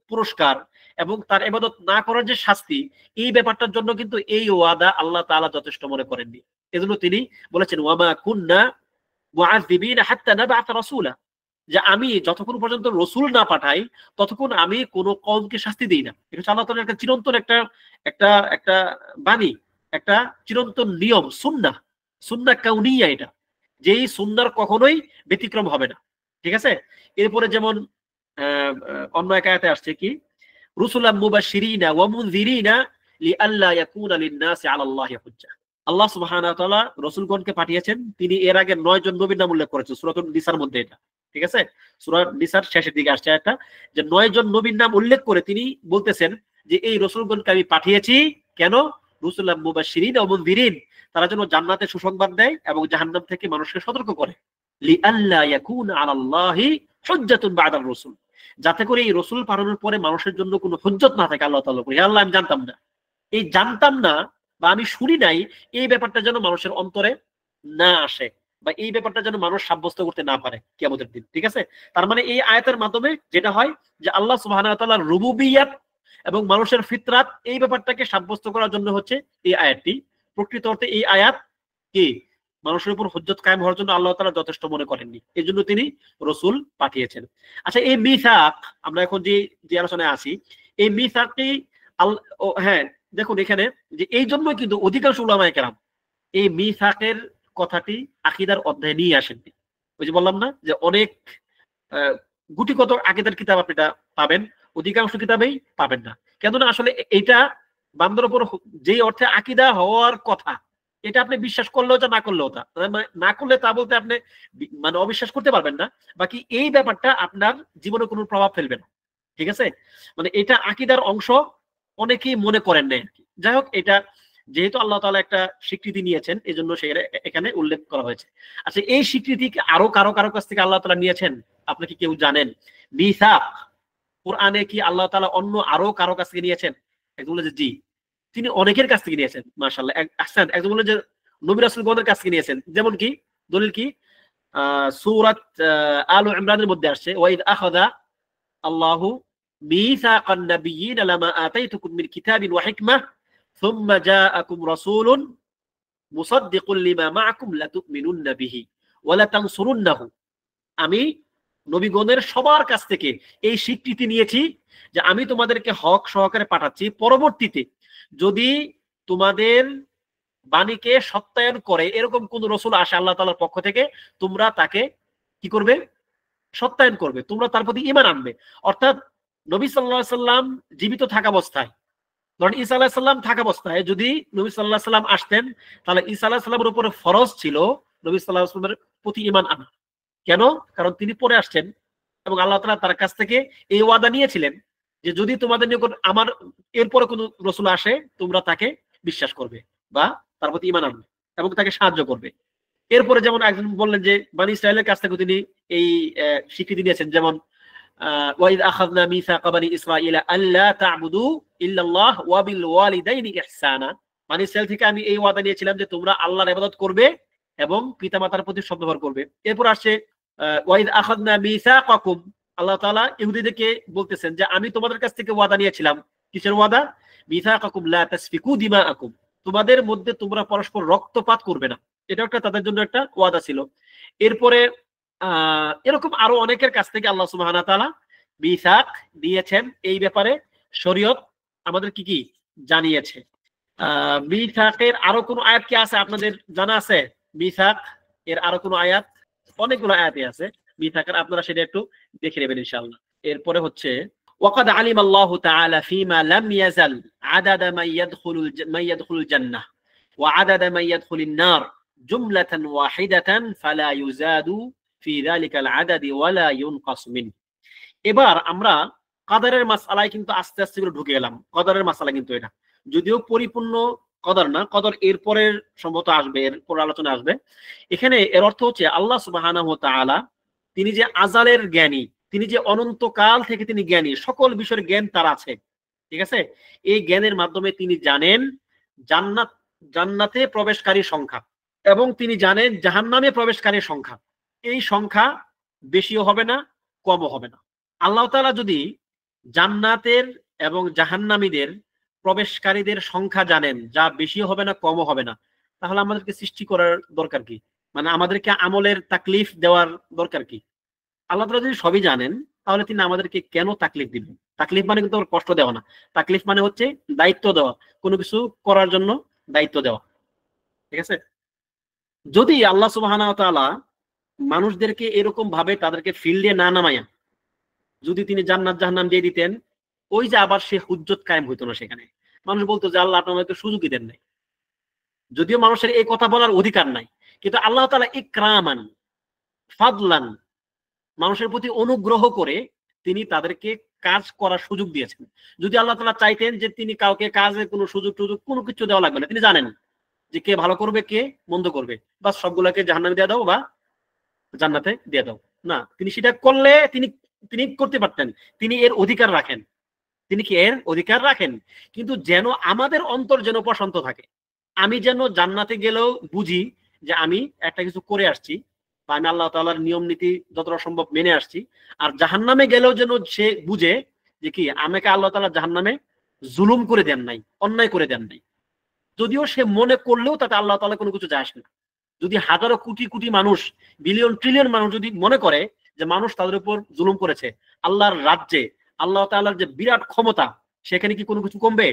পুরস্কার এবং তার ইবাদত না করার যে শাস্তি, এই ব্যাপারটার জন্য কিন্তু এই ওয়াদা আল্লাহ তাআলা যথেষ্ট মনে করেননি। এজন্য তিনি বলেছেন ওয়ামা কুননা মুআযযিবিনা হাত্তা নাবআথা রাসূলা, যে আমি যতক্ষণ পর্যন্ত রসুল না পাঠাই ততক্ষণ আমি কোন কওমকে শাস্তি দিই না। এটা হচ্ছে আল্লাহ তাআলার একটা চিরন্তন একটা একটা একটা বাণী, একটা চিরন্তন নিয়ম, সুন্নাহ, সুন্নাহ কাউনিয়া, এটা যেই সুন্নাহর কখনোই ব্যতিক্রম হবে না। ঠিক আছে? এরপরে যেমন অন্য এক আয়াতে আসছে কি, রুসুলাম মুবাশশিরিনা ওয়া মুনযিরিনা লিআল্লা ইয়াকুনা লিন-নাসি আলাল্লাহি হুজ্জা। আল্লাহ সুবহানাহু ওয়া তাআলা রাসূলগণকে পাঠিয়েছেন, তিনি এর আগে 9 জন নবীর নাম উল্লেখ করেছেন সূরাতুন নিসার মধ্যে এটা। ঠিক আছে? সূরা নিসার শেষের দিকে আসছে একটা, যে 9 জন নবীর নাম উল্লেখ করে তিনি বলতেছেন যে এই রাসূলগণকে আমি পাঠিয়েছি কেন? রুসুলাম মুবাশশিরিনা ওয়া মুনযিরিন, তারা যেন জান্নাতের সুসংবাদ দেয় এবং জাহান্নাম থেকে মানুষকে সতর্ক করে। লিআল্লা ইয়াকুনা আলাল্লাহি হুজ্জাতুন বা'দার রাসূল, যাতে করে এই রাসূল পাঠানোর পরে মানুষের জন্য কোনো হুজ্জত না থাকে আল্লাহ তাআলার উপর। হে আল্লাহ আমি জানতাম না, এই জানতাম না বা আমি শুনি নাই, এই ব্যাপারটা যেন মানুষের অন্তরে না আসে, বা এই ব্যাপারটা যেন মানুষ সাব্যস্ত করতে না পারে কিয়ামতের দিন। ঠিক আছে? তার মানে এই আয়াতের মাধ্যমে যেটা হয় যে আল্লাহ সুবহানাহু ওয়া তাআলার রুবুবিয়্যাত এবং মানুষের ফিতরাত, এই ব্যাপারটাকে সাব্যস্ত করার জন্য হচ্ছে এই আয়াতটি। প্রকৃত অর্থে এই আয়াত কি মানুষের উপর হুজ্জত কায়েম হওয়ার জন্য আল্লাহ তাআলা যথেষ্ট মনে করেননি, এই জন্য তিনি রাসূল পাঠিয়েছেন। আচ্ছা, এই মিসাক, আমরা এখন যে যে আলোচনায় আছি, এই মিসাকটি হ্যাঁ দেখুন এখানে যে এই জন্য কিন্তু অধিকাংশ উলামায়ে কেরাম এই মিসাকের কথাটি আকীদার অধ্যায়ে নিয়ে আসেননি। ওই যে বললাম না যে অনেক গুটি কত আকীদার কিতাব আপনি এটা পাবেন, অধিকাংশ কিতাবেই পাবেন না। কেননা আসলে এটা বান্দার উপর যেই অর্থে আকীদা হওয়ার কথা, এটা আপনি বিশ্বাস করলেও তা, না করলেও তা, না করলে তা বলতে আপনি মানে অবিশ্বাস করতে পারবেন না, বাকি এই ব্যাপারটা আপনার জীবনে কোনো প্রভাব ফেলবে না। ঠিক আছে? মানে এটা আকীদার অংশ অনেকেই মনে করেন না। যাই হোক, এটা যেহেতু আল্লাহ তাআলা একটা স্বীকৃতি নিয়েছেন, এজন্য সেটা এখানে উল্লেখ করা হয়েছে। আচ্ছা, এই স্বীকৃতি আরো কারো কাছ থেকে আল্লাহ তাআলা নিয়েছেন? আপনি কি কেউ জানেন? মিসাক কোরআনে কি আল্লাহ তাআলা অন্য আরো কারো কাছ থেকে নিয়েছেন? একজন বলে যে জি, তিনি অনেকের কাছ থেকে নিয়েছেন। মাশাআল্লাহ। আহসান। একজন বলে যে নবী রাসূলগণের কাছ থেকে নিয়েছেন। যেমন কি দলিল কি? সূরাত আল ইমরানের মধ্যে আসছে ওয়াইদ আখাযা আল্লাহু মিসাকান নাবিয়্যিনা লামা আতাইতুকুম মিন কিতাবিন ওয়া হিকমাহ সুম্মা জাআকুম রাসূলুন মুসাদ্দিকুল লিমা মাআকুম লাতুমিনুন্না বিহি ওয়া লাতানসুরুন্নাহু। আমি নবীগণের সবার কাছ থেকে এই স্বীকৃতি নিয়েছি যে আমি তোমাদেরকে হক সহকারে পাঠাচ্ছি, পরবর্তীতে যদি তোমাদের বাণীকে সত্যায়ন করে এরকম কোন রসুল আসে আল্লাহ তাআলার পক্ষ থেকে, তোমরা তাকে কি করবে? সত্যায়ন করবে, তোমরা তার প্রতি ঈমান আনবে। অর্থাৎ নবী সাল্লাল্লাহু আলাইহি সাল্লাম জীবিত থাকা অবস্থায়, ধরেন ঈসা আলাইহিস সালাম থাকা অবস্থায় যদি নবী সাল্লাল্লাহু আলাইহি সাল্লাম আসতেন, তাহলে ঈসা আলাইহিস সালামের উপরে ফরজ ছিল নবী সাল্লাল্লাহু আলাইহি সাল্লামের প্রতি ঈমান আনা। কেন? কারণ তিনি পরে আসছেন এবং আল্লাহ তাআলা তার কাছ থেকে এই ওয়াদা নিয়েছিলেন যে যদি তোমাদের নিকট আমার এরপরে কোন রসুল আসে, তোমরা তাকে বিশ্বাস করবে বা তার প্রতি ঈমান আনবে এবং তাকে সাহায্য করবে। এরপরে যেমন একজন বললেন যে বনী ইসরায়েলের কাছ থেকে তিনি এই স্বীকৃতি দিয়েছেন, যেমন ওয়াইদ আখাযনা মিসাকা বনী ইসরাঈলা আল্লা তা'বুদু ইল্লাল্লাহ ওয়া বিল ওয়ালিদাইনি ইহসানা। বনী ইসরাইল থেকে আমি এই ওয়াদা নিয়েছিলাম যে তোমরা আল্লাহর ইবাদত করবে এবং পিতামাতার প্রতি সদ্ব্যবহার করবে। এরপর আসছে ওয়াইদ আখাযনা মিসাকাকুম, আল্লাহ তাআলা ইহুদিদেরকে বলতেছেন যে আমি তোমাদের কাছ থেকে ওয়াদা নিয়েছিলাম। কিসের ওয়াদা? মিসাকাকুম লা তাসফিকু দিমাআকুম, তোমাদের মধ্যে তোমরা পরস্পর রক্তপাত করবে না। এটা একটা তাদের জন্য একটা ওয়াদা ছিল। এরপরে এরকম আরো অনেকের কাছ থেকে আল্লাহ সুবহানাহু ওয়া তাআলা মিসাক দিয়েছেন। এই ব্যাপারে শরীয়ত আমাদের কি কি জানিয়েছে। মিসাকের আরো কোন আয়াত কি আছে আপনাদের জানা আছে? মিসাক এর আরো কোন আয়াত? অনেকগুলো আয়াতই আছে মিসাকের, আপনারা সেটা একটু দেখে নেবেন ইনশাআল্লাহ। এরপরে হচ্ছে ওয়াকাদ আলিম আল্লাহু তাআলা ফীমা লাম ইয়াজাল আদাদা মান ইয়াদখুলুল জান্নাহ ওয়া আদাদা মান ইয়াদখুলিন নার জুমলাতান ওয়াহিদাতান ফালা ইউজাদু ফি যালিকাল আদাদি ওয়ালা ইউনকাস মিন। এবার আমরা কদরের মাসআলায় কিন্তু আস্তে আস্তে করে ঢুকে গেলাম। কদরের মাসআলা কিন্তু এটা যদিও পরিপূর্ণ কদর না, কদর এরপরের সম্ভবত আসবে, এরপর আলোচনা আসবে। এখানে এর অর্থ হচ্ছে আল্লাহ সুবহানাহু ওয়া তাআলা তিনি যে আজালের জ্ঞানী, তিনি যে অনন্তকাল থেকে তিনি জ্ঞানী, সকল বিষয়ের জ্ঞান তার আছে, ঠিক আছে? এই জ্ঞানের মাধ্যমে তিনি জানেন জান্নাতে প্রবেশকারীর সংখ্যা এবং তিনি জানেন জাহান্নামে প্রবেশকারীর সংখ্যা। এই সংখ্যা বেশিও হবে না, কমও হবে না। আল্লাহ তাআলা যদি জান্নাতের এবং জাহান্নামীদের প্রবেশকারীদের সংখ্যা জানেন, যা বেশি হবে না কমও হবে না, তাহলে আমাদেরকে সৃষ্টি করার দরকার কি? মানে আমাদেরকে আমলের তাকলিফ দেওয়ার দরকার কি? আল্লাহ তাআলা যদি সবই জানেন তাহলে তিনি আমাদেরকে কেন তাকলিফ দিবেন? তাকলিফ মানে কিন্তু কষ্ট দেওয়া না, তাকলিফ মানে হচ্ছে দায়িত্ব দেওয়া, কোনো কিছু করার জন্য দায়িত্ব দেওয়া, ঠিক আছে? যদি আল্লাহ সুবহানাহু ওয়া তাআলা মানুষদেরকে এরকম ভাবে তাদেরকে ফিল্ডে না নামায়া যদি তিনি জান্নাত জাহান্নাম দিয়ে দিতেন, ওই যে আবার সে হুজ্জত কায়েম হইতো না। সেখানে মানুষ বলতো যে আল্লাহ আপনি আমাকে সুযোগই দেন নাই। যদিও মানুষের এই কথা বলার অধিকার নাই, কিন্তু আল্লাহ তাআলা ইকরামান ফাদলান মানুষের প্রতি অনুগ্রহ করে তিনি তাদেরকে কাজ করার সুযোগ দিয়েছেন। যদি আল্লাহ তাআলা চাইতেন যে তিনি কাউকে কাজের কোনো সুযোগ কোনো কিছু দেওয়া লাগবে না, তিনি জানেন যে কে ভালো করবে কে মন্দ করবে, বাস সবগুলোকে জাহান্নামে দিয়ে দাও বা জান্নাতে দিয়ে দাও। না, তিনি সেটা করলে তিনি তিনি করতে পারতেন, তিনি এর অধিকার রাখেন, তিনি কি এর অধিকার রাখেন। কিন্তু যেন আমাদের অন্তর যেন প্রশান্ত থাকে, আমি যেন জান্নাতে গেলেও বুঝি যে আমি একটা কিছু করে আসছি বা আমি আল্লাহ তাআলার নিয়ম নীতি যতটা সম্ভব মেনে আসছি। আর জাহান্নামে গেলেও যেন সে বুঝে যে কি আমাকে আল্লাহ তাআলা জাহান্নামে জুলুম করে দেন নাই, অন্যায় করে দেন নাই। যদিও সে মনে করলেও তাতে আল্লাহ তাআলা কোনো কিছু যায় আসে না। যদি হাজারো কোটি কোটি মানুষ, বিলিয়ন ট্রিলিয়ন মানুষ যদি মনে করে যে মানুষ তাদের উপর জুলুম করেছে, আল্লাহর রাজ্যে আল্লাহ তাআলার যে বিরাট ক্ষমতা, সেখানে কি কোনো কিছু কমবে?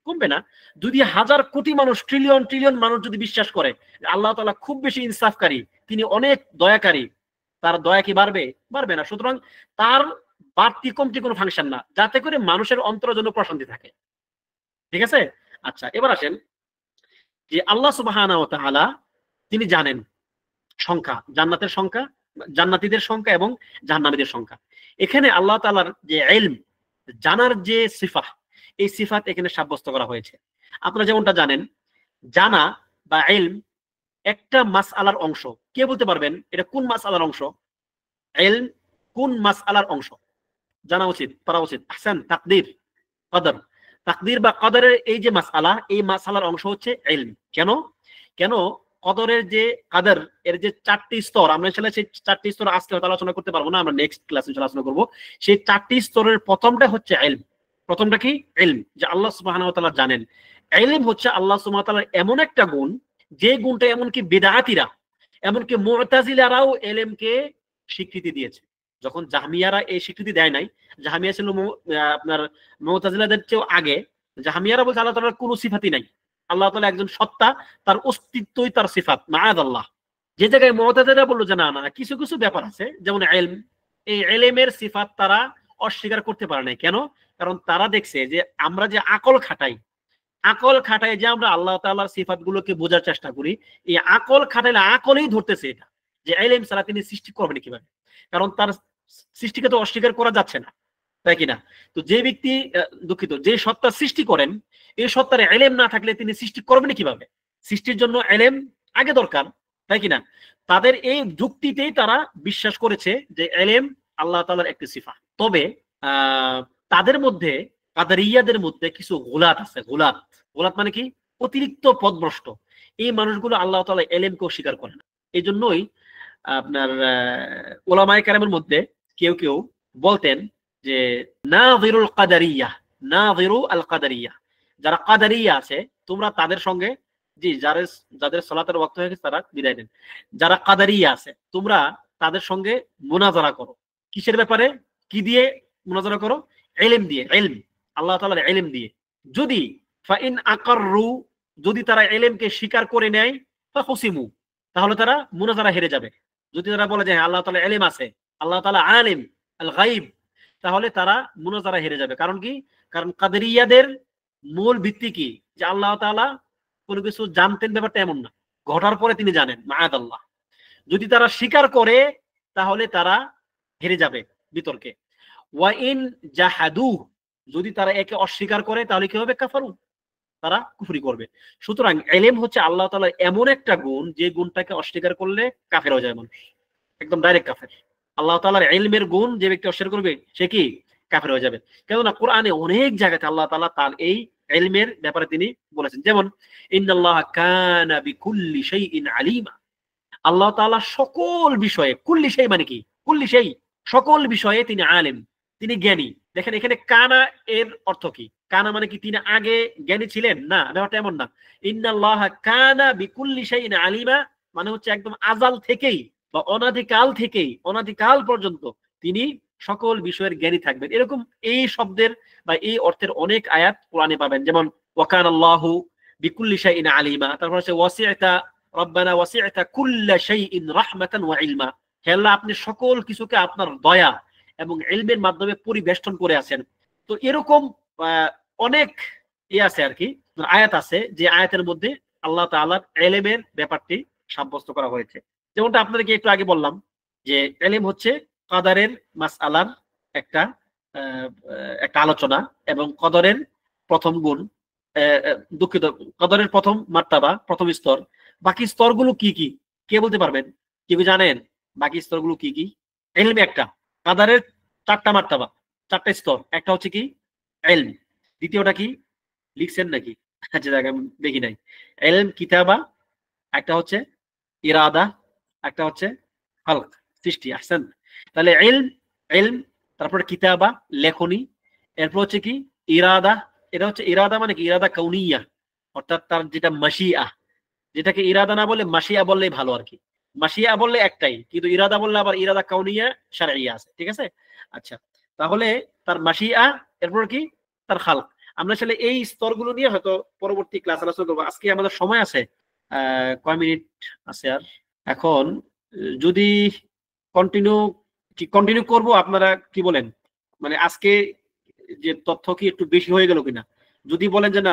কমবে না। যদি হাজার কোটি মানুষ, ট্রিলিয়ন ট্রিলিয়ন মানুষ যদি বিশ্বাস করে আল্লাহ তাআলা খুব বেশি ইনসাফকারী, তিনি অনেক দয়াকারী, তার দয়া কি বাড়বে? বাড়বে না। সুতরাং তার বাড়তি কমতি কোনো ফাংশন না, যাতে করে মানুষের অন্তরের জন্য প্রশান্তি থাকে, ঠিক আছে? আচ্ছা, এবার আসেন যে আল্লাহ সুবহানাহু ওয়া তাআলা তিনি জানেন সংখ্যা, জান্নাতের সংখ্যা, জান্নাতীদের সংখ্যা এবং জাহান্নামীদের সংখ্যা। এখানে আল্লাহ তাআলার যে ইলম, জানার যে সিফা, এই সিফাত এখানে সাব্যস্ত করা হয়েছে। আপনারা যেমনটা জানেন, জানা বা ইলম একটা মাসআলার অংশ। কে বলতে পারবেন এটা কোন মাসআলার অংশ? ইলম কোন মাসআলার অংশ? জানা উচিত, পারা উচিত। আহসান, তাকদীর, কদর। তাকদীর বা কদরের এই যে মাসআলা, এই মাসআলার অংশ হচ্ছে ইলম। কেন? কেন কদরের যে কদর এর যে চারটি স্তর, আমরা ইনশাআল্লাহ সেই চারটি স্তর আজকে হয়তো আলোচনা করতে পারবো না, আমরা নেক্সট ক্লাসে ইনশাআল্লাহ আলোচনা করব। সেই চারটি স্তরের প্রথমটা হচ্ছে ইলম। প্রথমটা কি? ইলম, যে আল্লাহ সুবহানাহু ওয়া তাআলা জানেন। ইলম হচ্ছে আল্লাহ সুবহানাহু ওয়া তাআলার এমন একটা গুণ, যে গুণটা এমনকি বিদআতীরা, এমনকি মুতাজিলারাও ইলমকে স্বীকৃতি দিয়েছে। যখন জাহমিয়ারা এই স্বীকৃতি দেয় নাই, জাহমিয়া ছিল আপনার মুতাজিলাদের চেয়েও আগে, জাহমিয়ারা বলছে আল্লাহ তাআলার কোনো সিফাতই নাই, আল্লাহ তাআলা একজন সত্তা, তার অস্তিত্বই তার সিফাত, মাআযাল্লাহ। যে জায়গায় মুতাজিলা বললো যে না না কিছু কিছু ব্যাপার আছে, যেমন ইলম, এই ইলমের সিফাত তারা অস্বীকার করতে পারে না। কেন? কারণ তারা দেখছে যে আমরা যে আকল খাটাই যে আমরা আল্লাহ তাআলার সিফাত গুলোকে বোঝার চেষ্টা করি, এই আকল খাটাইলে আকলেই ধরতেছে এটা যে ইলম ছাড়া তিনি সৃষ্টি করবেন কিভাবে, কারণ তার সৃষ্টিকে তো অস্বীকার করা যাচ্ছে না, তাই কিনা? তো যে ব্যক্তি দুঃখিত, যে সত্তা সৃষ্টি করেন, এই সত্তার ইলম না থাকলে তিনি সৃষ্টি করবেন কিভাবে? সৃষ্টির জন্য ইলম আগে দরকার, তাই কিনা? তাদের এই যুক্তিতেই তারা বিশ্বাস করেছে যে ইলম আল্লাহ তাআলার একটি সিফা। তবে তাদের মধ্যে, কাদারিয়াদের মধ্যে কিছু গুলাত আছে। গুলাত মানে কি? অতিরিক্ত পথভ্রষ্ট। এই মানুষগুলো আল্লাহ তাআলা ইলমকে অস্বীকার করে না। এই জন্যই আপনার উলামায়ে কেরামের মধ্যে কেউ কেউ বলতেন যে নাযিরুল কাদারিয়া, নাযিরু আল কাদারিয়া, যারা কাদারিয়া আছে তোমরা তাদের সঙ্গে, জি যাদের সালাতের ওয়াক্ত হয়ে গেছে তারা বিদায় নেন, যারা কাদারিয়া আছে তোমরা তাদের সঙ্গে মুনাজারা করো। কিসের ব্যাপারে? কি দিয়ে মুনাজারা করো? ইলম দিয়ে, ইলম, আল্লাহ তাআলার ইলম দিয়ে। যদি ফাইন আকাররু, যদি তারা ইলমকে স্বীকার করে নেয়, ফাখুসিমু, তাহলে তারা মুনাজারা হেরে যাবে। যদি তারা বলে যে আল্লাহ তাআলা ইলম আছে, আল্লাহ তাআলা আলিম আল গায়ব, তাহলে তারা মুনাজারা হেরে যাবে। কারণ কি? কারণ কাদেরিয়াদের মূল ভিত্তি কি? যে আল্লাহ তাআলা কোনো কিছু জানতেন ব্যাপারটা এমন না, ঘটার পরে তিনি জানেন, মাআদাল্লাহ। যদি তারা স্বীকার করে তাহলে তারা হেরে যাবে বিতর্কে। ওয়া ইন জাহাদু, যদি তারা একে অস্বীকার করে তাহলে কি হবে? কাফারু, তারা কুফরি করবে। সুতরাং ইলম হচ্ছে আল্লাহ তাআলার এমন একটা গুণ, যে গুণটাকে অস্বীকার করলে কাফের হয়ে যায় মানুষ, একদম ডাইরেক্ট কাফের। আল্লাহ তাআলার ইলমের গুণ যে ব্যক্তি অস্বীকার করবে সে কি? কাফের হয়ে যাবে। কেননা কোরআনে অনেক জায়গাতে আল্লাহ তাআলা তার এই ইলমের ব্যাপারে তিনি বলেছেন, যেমন ইন্নাল্লাহা কানা বিকুল্লি শাইইন আলিমা, আল্লাহ তাআলা সকল বিষয়ে, কুল্লি শাই মানে কি? কুল্লি শাই, সকল বিষয়ে তিনি আলিম, তিনি জ্ঞানী। দেখেন এখানে কানা এর অর্থ কি? কানা মানে কি তিনি আগে জ্ঞানী ছিলেন? না, ব্যাপারটা এমন না। ইন্নাল্লাহা কানা বিকুল্লি শাইইন আলিমা মানে হচ্ছে একদম আজাল থেকেই বা অনাদিকাল পর্যন্ত তিনি সকল বিষয়ের জ্ঞানী থাকবেন। এরকম এই শব্দের বা এই অর্থের অনেক আয়াত কোরআনে পাবেন, যেমন ওয়াকানাল্লাহু বিকুল্লি শাইইন আলিমা, তারপর হচ্ছে ওয়াসি'তা রব্বানা ওয়াসি'তা কুল্লা শাইইন রাহমাতান ওয়া ইলমা, হে আল্লাহ আপনি সকল কিছুকে আপনার দয়া এবং ইলমের মাধ্যমে পরিবেষ্টন করে আছেন। তো এরকম অনেক আছে আর কি, আয়াত আছে যে আয়াতের মধ্যে আল্লাহ তাআলার ইলমের ব্যাপারটি সাব্যস্ত করা হয়েছে। যেমনটা আপনাদেরকে একটু আগে বললাম যে ইলম হচ্ছে কদরের মাসআলার একটা আলোচনা, এবং কদরের প্রথম গুণ, দুঃখিত, কদরের প্রথম মার্তাবা, প্রথম স্তর। বাকি স্তরগুলো কি কি কে বলতে পারবেন? কেউ জানেন বাকি স্তরগুলো কি কি? ইলম একটা, কদরের চারটা মার্তাবা, চারটা স্তর। একটা হচ্ছে কি? ইলম। দ্বিতীয়টা কি লিখছেন নাকি? আচ্ছা আমি দেখি নাই। ইলম কিতাবা, একটা হচ্ছে ইরাদা, একটা হচ্ছে খালক, সৃষ্টি। আহসান। তাহলে ইলম, তারপরে কিতাবা লেখনী, এরপর হচ্ছে কি ইরাদা। এটা হচ্ছে ইরাদা মানে কি? ইরাদা কাউনিয়া, অর্থাৎ তার যেটা মাশিয়া, যেটাকে ইরাদা না বলে মাশিয়া বললেই ভালো আর কি। মাশিয়া বললে একটাই, কিন্তু ইরাদা বললে আবার ইরাদা কাউনিয়া শারঈয়া আছে, ঠিক আছে? আচ্ছা, তাহলে তার মাশিয়া, এরপর কি তার খালক। আমরা আসলে এই স্তরগুলো নিয়ে হয়তো পরবর্তী ক্লাস আলোচনা করবো। আজকে আমাদের সময় আছে কয় মিনিট আছে আর? এখন যদি কন্টিনিউ করব, আপনারা কি বলেন? মানে আজকে যে তথ্য কি একটু বেশি হয়ে গেল কিনা? যদি বলেন যে না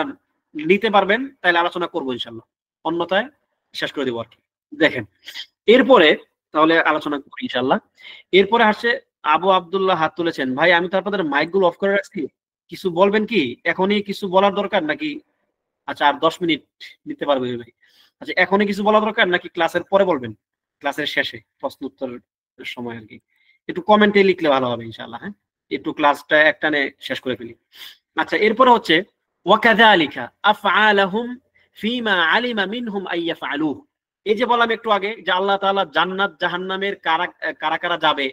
নিতে পারবেন তাহলে আলোচনা করবো ইনশাল্লাহ, অন্যথায় শেষ করে দেবো আর কি। দেখেন এরপরে তাহলে আলোচনা করি ইনশাল্লাহ। এরপরে আসছে আবু আব্দুল্লাহ হাত তুলেছেন, ভাই আমি তো আপনাদের মাইক গুলো অফ করে রাখছি, কিছু বলবেন কি? এখনই কিছু বলার দরকার নাকি? আচ্ছা আর 10 মিনিট নিতে পারবে ভাই? আচ্ছা এখনই কিছু বলা দরকার নাকি ক্লাসের পরে বলবেন? ক্লাসের শেষে প্রশ্ন উত্তর সময় আর কি। একটু কমেন্টে লিখলে ভালো হবে ইনশাআল্লাহ। হ্যাঁ, একটু ক্লাসটা একটানে শেষ করে ফেলি। আচ্ছা এরপরে হচ্ছে ওয়াকাযালিকা আফআলাহুম ফীমা আলিমা মিনহুম আইয়াফআলুহু। এই যে বললাম একটু আগে যে আল্লাহ তাআলা জান্নাত জাহান্নামের কারা কারা যাবে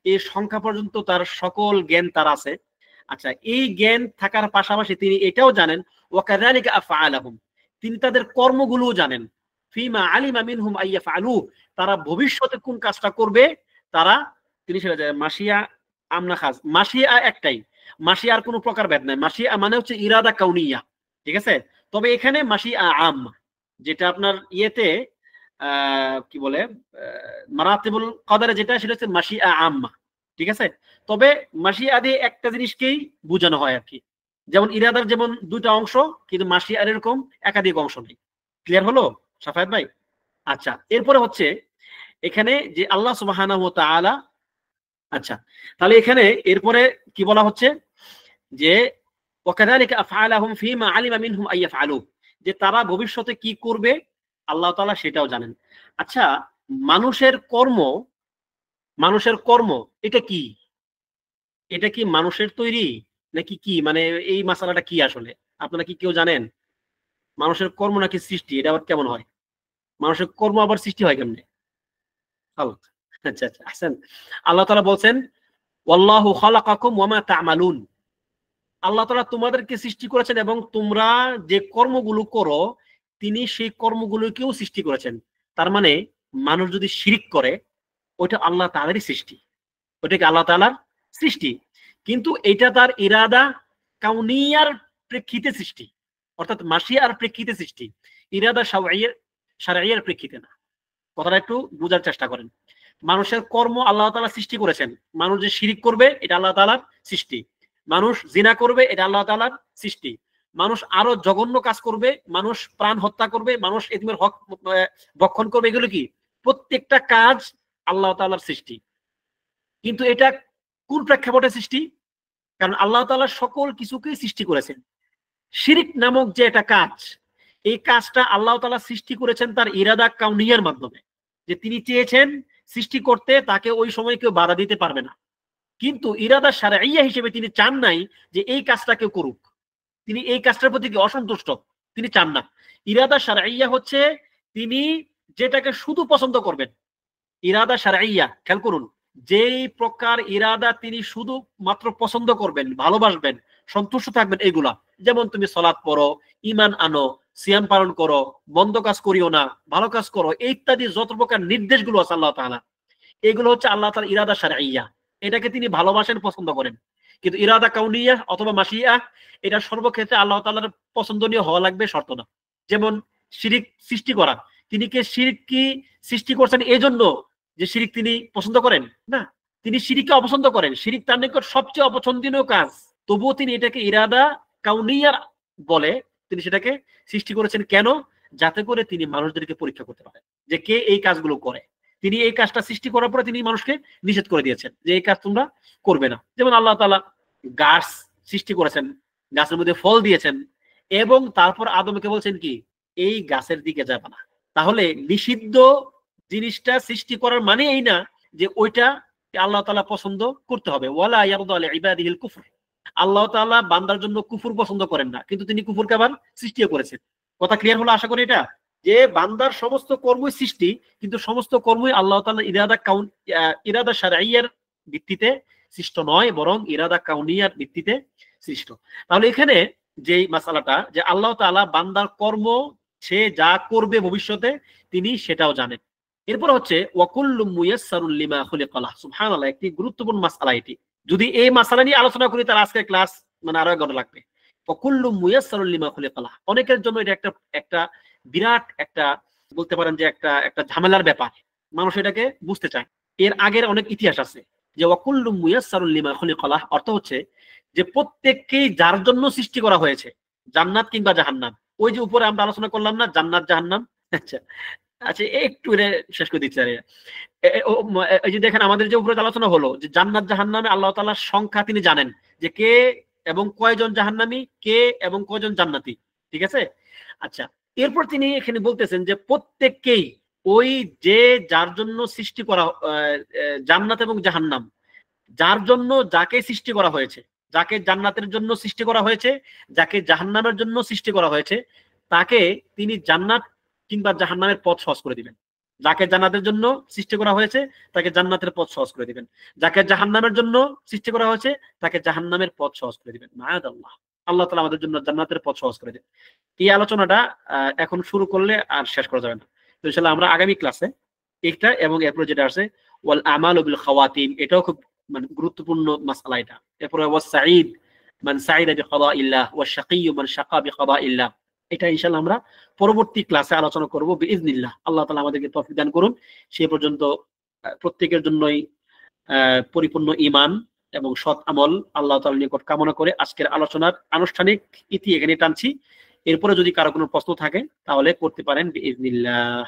এই সংখ্যা পর্যন্ত তার সকল জ্ঞান তার আছে। আচ্ছা এই জ্ঞান থাকার পাশাপাশি তিনি এটাও জানেন ওয়াকাযালিকা আফআলাহুম, তিনি তাদের কর্মগুলোও জানেন। ফীমা আলিমা মিনহুম আইয়াফআলুহু, তারা ভবিষ্যতে কোন কাজটা করবে তারা তিনি সেটা জানেন। মাশিয়া আমনা খাস, মাশিয়া একটাই, মাশিয়ার কোনো প্রকার ভেদ নাই। মাশিয়া মানে হচ্ছে ইরাদা কাউনিয়া, ঠিক আছে? তবে এখানে মাসি আম, যেটা আপনার ইয়েতে কি বলে মারাতিবুল কদরে যেটা, সেটা হচ্ছে মাসি আম্মা, ঠিক আছে। তবে মাসি আদি একটা জিনিসকেই বোঝানো হয় আর কি। যেমন ইরাদার যেমন দুইটা অংশ, কিন্তু মাসি আর এরকম একাধিক অংশ নেই। ক্লিয়ার হলো সাফায়েত ভাই? আচ্ছা, এরপরে হচ্ছে এখানে যে আল্লাহ সুবহানাহু ওয়া তাআলা, আচ্ছা তাহলে এখানে এরপরে কি বলা হচ্ছে যে ওয়াকাযালিকা আফআলাহুম ফীমা আলিমা মিনহুম আইয়াফআলু, যে তারা ভবিষ্যতে কি করবে আল্লাহ তাআলা সেটাও জানেন। আচ্ছা, মানুষের কর্ম, মানুষের কর্ম এটা কি, এটা কি মানুষের তৈরি নাকি কি, মানে এই মাসালাটা কি আসলে আপনারা কি কেউ জানেন? মানুষের কর্ম নাকি সৃষ্টি, এটা আবার কেমন হয়? মানুষের কর্ম আবার সৃষ্টি হয় কেমনে? আচ্ছা আচ্ছা আহসান। আল্লাহ তাআলা বলছেন ওয়াল্লাহু খালাকাকুম ওয়া মা তা'মালুন, আল্লাহ তাআলা তোমাদেরকে সৃষ্টি করেছেন এবং তোমরা যে কর্মগুলো করো তিনি সেই কর্মগুলোকেও সৃষ্টি করেছেন। তার মানে মানুষ যদি শিরিক করে ওইটা আল্লাহ তাআলারই সৃষ্টি, ওইটাকে আল্লাহ তাআলার সৃষ্টি, কিন্তু এটা তার ইরাদা কাউনিয়ার প্রেক্ষিতে সৃষ্টি, অর্থাৎ মাশিয়ার প্রেক্ষিতে সৃষ্টি, ইরাদা শারঈয়ার প্রেক্ষিতে না। কথাটা একটু বোঝার চেষ্টা করেন। মানুষের কর্ম আল্লাহ তাআলা সৃষ্টি করেছেন, মানুষ যে শিরিক করবে এটা আল্লাহ তাআলার সৃষ্টি, মানুষ জিনা করবে এটা আল্লাহ তাআলার সৃষ্টি, মানুষ আরো জঘন্য কাজ করবে, মানুষ প্রাণ হত্যা করবে, মানুষ এতিমের হক ভক্ষণ করবে, এগুলো কি প্রত্যেকটা কাজ আল্লাহ তাআলার সৃষ্টি। কিন্তু এটা কোন প্রেক্ষাপটে সৃষ্টি? কারণ আল্লাহ তাআলা সকল কিছুকেই সৃষ্টি করেছেন। শিরিক নামক যে একটা কাজ, এই কাজটা আল্লাহ তাআলা সৃষ্টি করেছেন তার ইরাদা কাউনিয়ার মাধ্যমে, যে তিনি চেয়েছেন সৃষ্টি করতে, তাকে ওই সময় কেউ বাধা দিতে পারবে না। কিন্তু ইরাদা শারঈয়া হিসেবে তিনি চান নাই যে এই কাজটা কেউ করুক, তিনি এই কাজটার প্রতি অসন্তুষ্ট, তিনি চান না। ইরাদা শারঈয়া হচ্ছে তিনি যেটাকে শুধু পছন্দ করবেন, ইরাদা শারঈয়া খেয়াল করুন, যেই প্রকার ইরাদা তিনি শুধু মাত্র পছন্দ করবেন, ভালোবাসবেন, সন্তুষ্ট থাকবেন এইগুলা, যেমন তুমি সালাত পড়ো, ঈমান আনো, সিয়াম পালন করো, মন্দ কাজ করিও না, ভালো কাজ করো, ইত্যাদি যত প্রকার নির্দেশগুলো আছে আল্লাহ তাআলা, এগুলো হচ্ছে আল্লাহ তাআলার ইরাদা শারঈয়া, এটাকে তিনি ভালোবাসেন, পছন্দ করেন। কিন্তু ইরাদা কাউনিয়া অথবা মাশিয়া এটা সর্বক্ষেত্রে আল্লাহ তাআলার পছন্দনীয় হওয়া লাগবে, শর্ত না। যেমন শিরিক সৃষ্টি করা, তিনি কি শিরিক কি সৃষ্টি করছেন এজন্য যে শিরিক তিনি পছন্দ করেন? না, তিনি শিরিককে অপছন্দ করেন, শিরিক তার নিকট সবচেয়ে অপছন্দনীয় কাজ, তবুও তিনি এটাকে ইরাদা কাউনিয়ার বলে তিনি সেটাকে সৃষ্টি করেছেন। কেন? যাতে করে তিনি মানুষদেরকে পরীক্ষা করতে পারেন যে কে এই কাজগুলো করে। তিনি এই কাজটা সৃষ্টি করার পরে তিনি মানুষকে নিষেধ করে দিয়েছেন যে এই কাজ তোমরা করবে না। যেমন আল্লাহ তাআলা গাছ সৃষ্টি করেছেন, গাছের মধ্যে ফল দিয়েছেন, এবং তারপর আদমকে বলছেন কি এই গাছের দিকে যাবে না। তাহলে নিষিদ্ধ জিনিসটা সৃষ্টি করার মানে এই না যে ওইটা আল্লাহ তাআলা পছন্দ করতে হবে। ওয়ালা ইয়ারদা লিইবাদিহিল কুফর, আল্লাহ তাআলা বান্দার জন্য কুফর পছন্দ করেন না, কিন্তু তিনি কুফরকে আবার সৃষ্টিও করেছেন। কথা ক্লিয়ার হলো আশা করি? এটা যে বান্দার সমস্ত কর্মই সৃষ্টি, কিন্তু সমস্ত কর্মই আল্লাহ তাআলা ইরাদা শারঈয়ার ভিত্তিতে সৃষ্ট নয়, বরং ইরাদা কাউনিয়ার ভিত্তিতে সৃষ্ট। তাহলে এখানে যে মাসালাটা যে আল্লাহ তাআলা বান্দার কর্ম সে যা করবে ভবিষ্যতে তিনি সেটাও জানেন। এরপর হচ্ছে ওয়াকুল্লু মুয়াসসারুল লিমা খুলিকা লাহ, সুবহানাল্লাহ, একটি গুরুত্বপূর্ণ মাসআলা এটি। যদি এই মাসআলা নিয়ে আলোচনা করি তাহলে আজকের ক্লাস মানে আরো 1 ঘন্টা লাগবে। ওয়াকুল্লু মুয়াসসারুল লিমা খুলিকা লাহ, অনেকের জন্য এটা একটা বিরাট একটা বলতে পারেন যে একটা ঝামেলার ব্যাপার, মানুষ এটাকে বুঝতে চায়। এর আগের অনেক ইতিহাস আছে যে ওয়াকুল্লু মুয়াসসারুল লিমা খুলিকা লাহ অর্থ হচ্ছে যে প্রত্যেককেই যার জন্য সৃষ্টি করা হয়েছে, জান্নাত কিংবা জাহান্নাম। ওই যে উপরে আমরা আলোচনা করলাম না জান্নাত জাহান্নাম, আচ্ছা আচ্ছা একটু শেষ করে দিচ্ছি। এই যে দেখেন আমাদের যে উপরে আলোচনা হলো যে জান্নাত জাহান্নামে আল্লাহ তাআলার সংখ্যা তিনি জানেন, যে কে এবং কয়জন জাহান্নামী, কে এবং কয়জন জান্নাতি, ঠিক আছে। আচ্ছা, এরপর তিনি এখানে বলতেছেন যে প্রত্যেককেই ওই যে যার জন্য সৃষ্টি করা জান্নাত এবং জাহান্নাম, যার জন্য যাকে সৃষ্টি করা হয়েছে, যাকে জান্নাতের জন্য সৃষ্টি করা হয়েছে, যাকে জাহান্নামের জন্য সৃষ্টি করা হয়েছে, তাকে তিনি জান্নাত কিংবা জাহান্নামের পথ সহজ করে দিবেন। যাকে জান্নাতের জন্য সৃষ্টি করা হয়েছে তাকে জান্নাতের পথ সহজ করে দিবেন, যাকে জাহান্নামের জন্য সৃষ্টি করা হয়েছে তাকে জাহান্নামের পথ সহজ করে দিবেন। মাআদাল্লাহ, আল্লাহ তাআলা আমাদের জন্য জান্নাতের পথ সহজ করে দেন। এই আলোচনাটা এখন শুরু করলে আর শেষ করা যাবে না। তো ইনশাআল্লাহ আমরা আগামী ক্লাসে একটা এবং এরপর যেটা আছে ওয়াল আমালু বিল খাওয়াতিম, এটাও খুব মানে গুরুত্বপূর্ণ মাসআলা এটা। এরপরে ওয়াস সাঈদ মান সাঈদা বিকাদাইল্লাহ ওয়াশ শাকিয়্যু মান শাকা বিকাদাইল্লাহ, এটা ইনশাআল্লাহ আমরা পরবর্তী ক্লাসে আলোচনা করব বিইজনিল্লাহ। আল্লাহ তাআলা আমাদেরকে তৌফিক দান করুন। সেই পর্যন্ত প্রত্যেকের জন্যই পরিপূর্ণ ঈমান এবং সৎ আমল আল্লাহ তাআলার নিকট কামনা করে আজকের আলোচনার আনুষ্ঠানিক ইতি এখানে টানছি। এরপরে যদি কারো কোনো প্রশ্ন থাকে তাহলে করতে পারেন বিইজনিল্লাহ।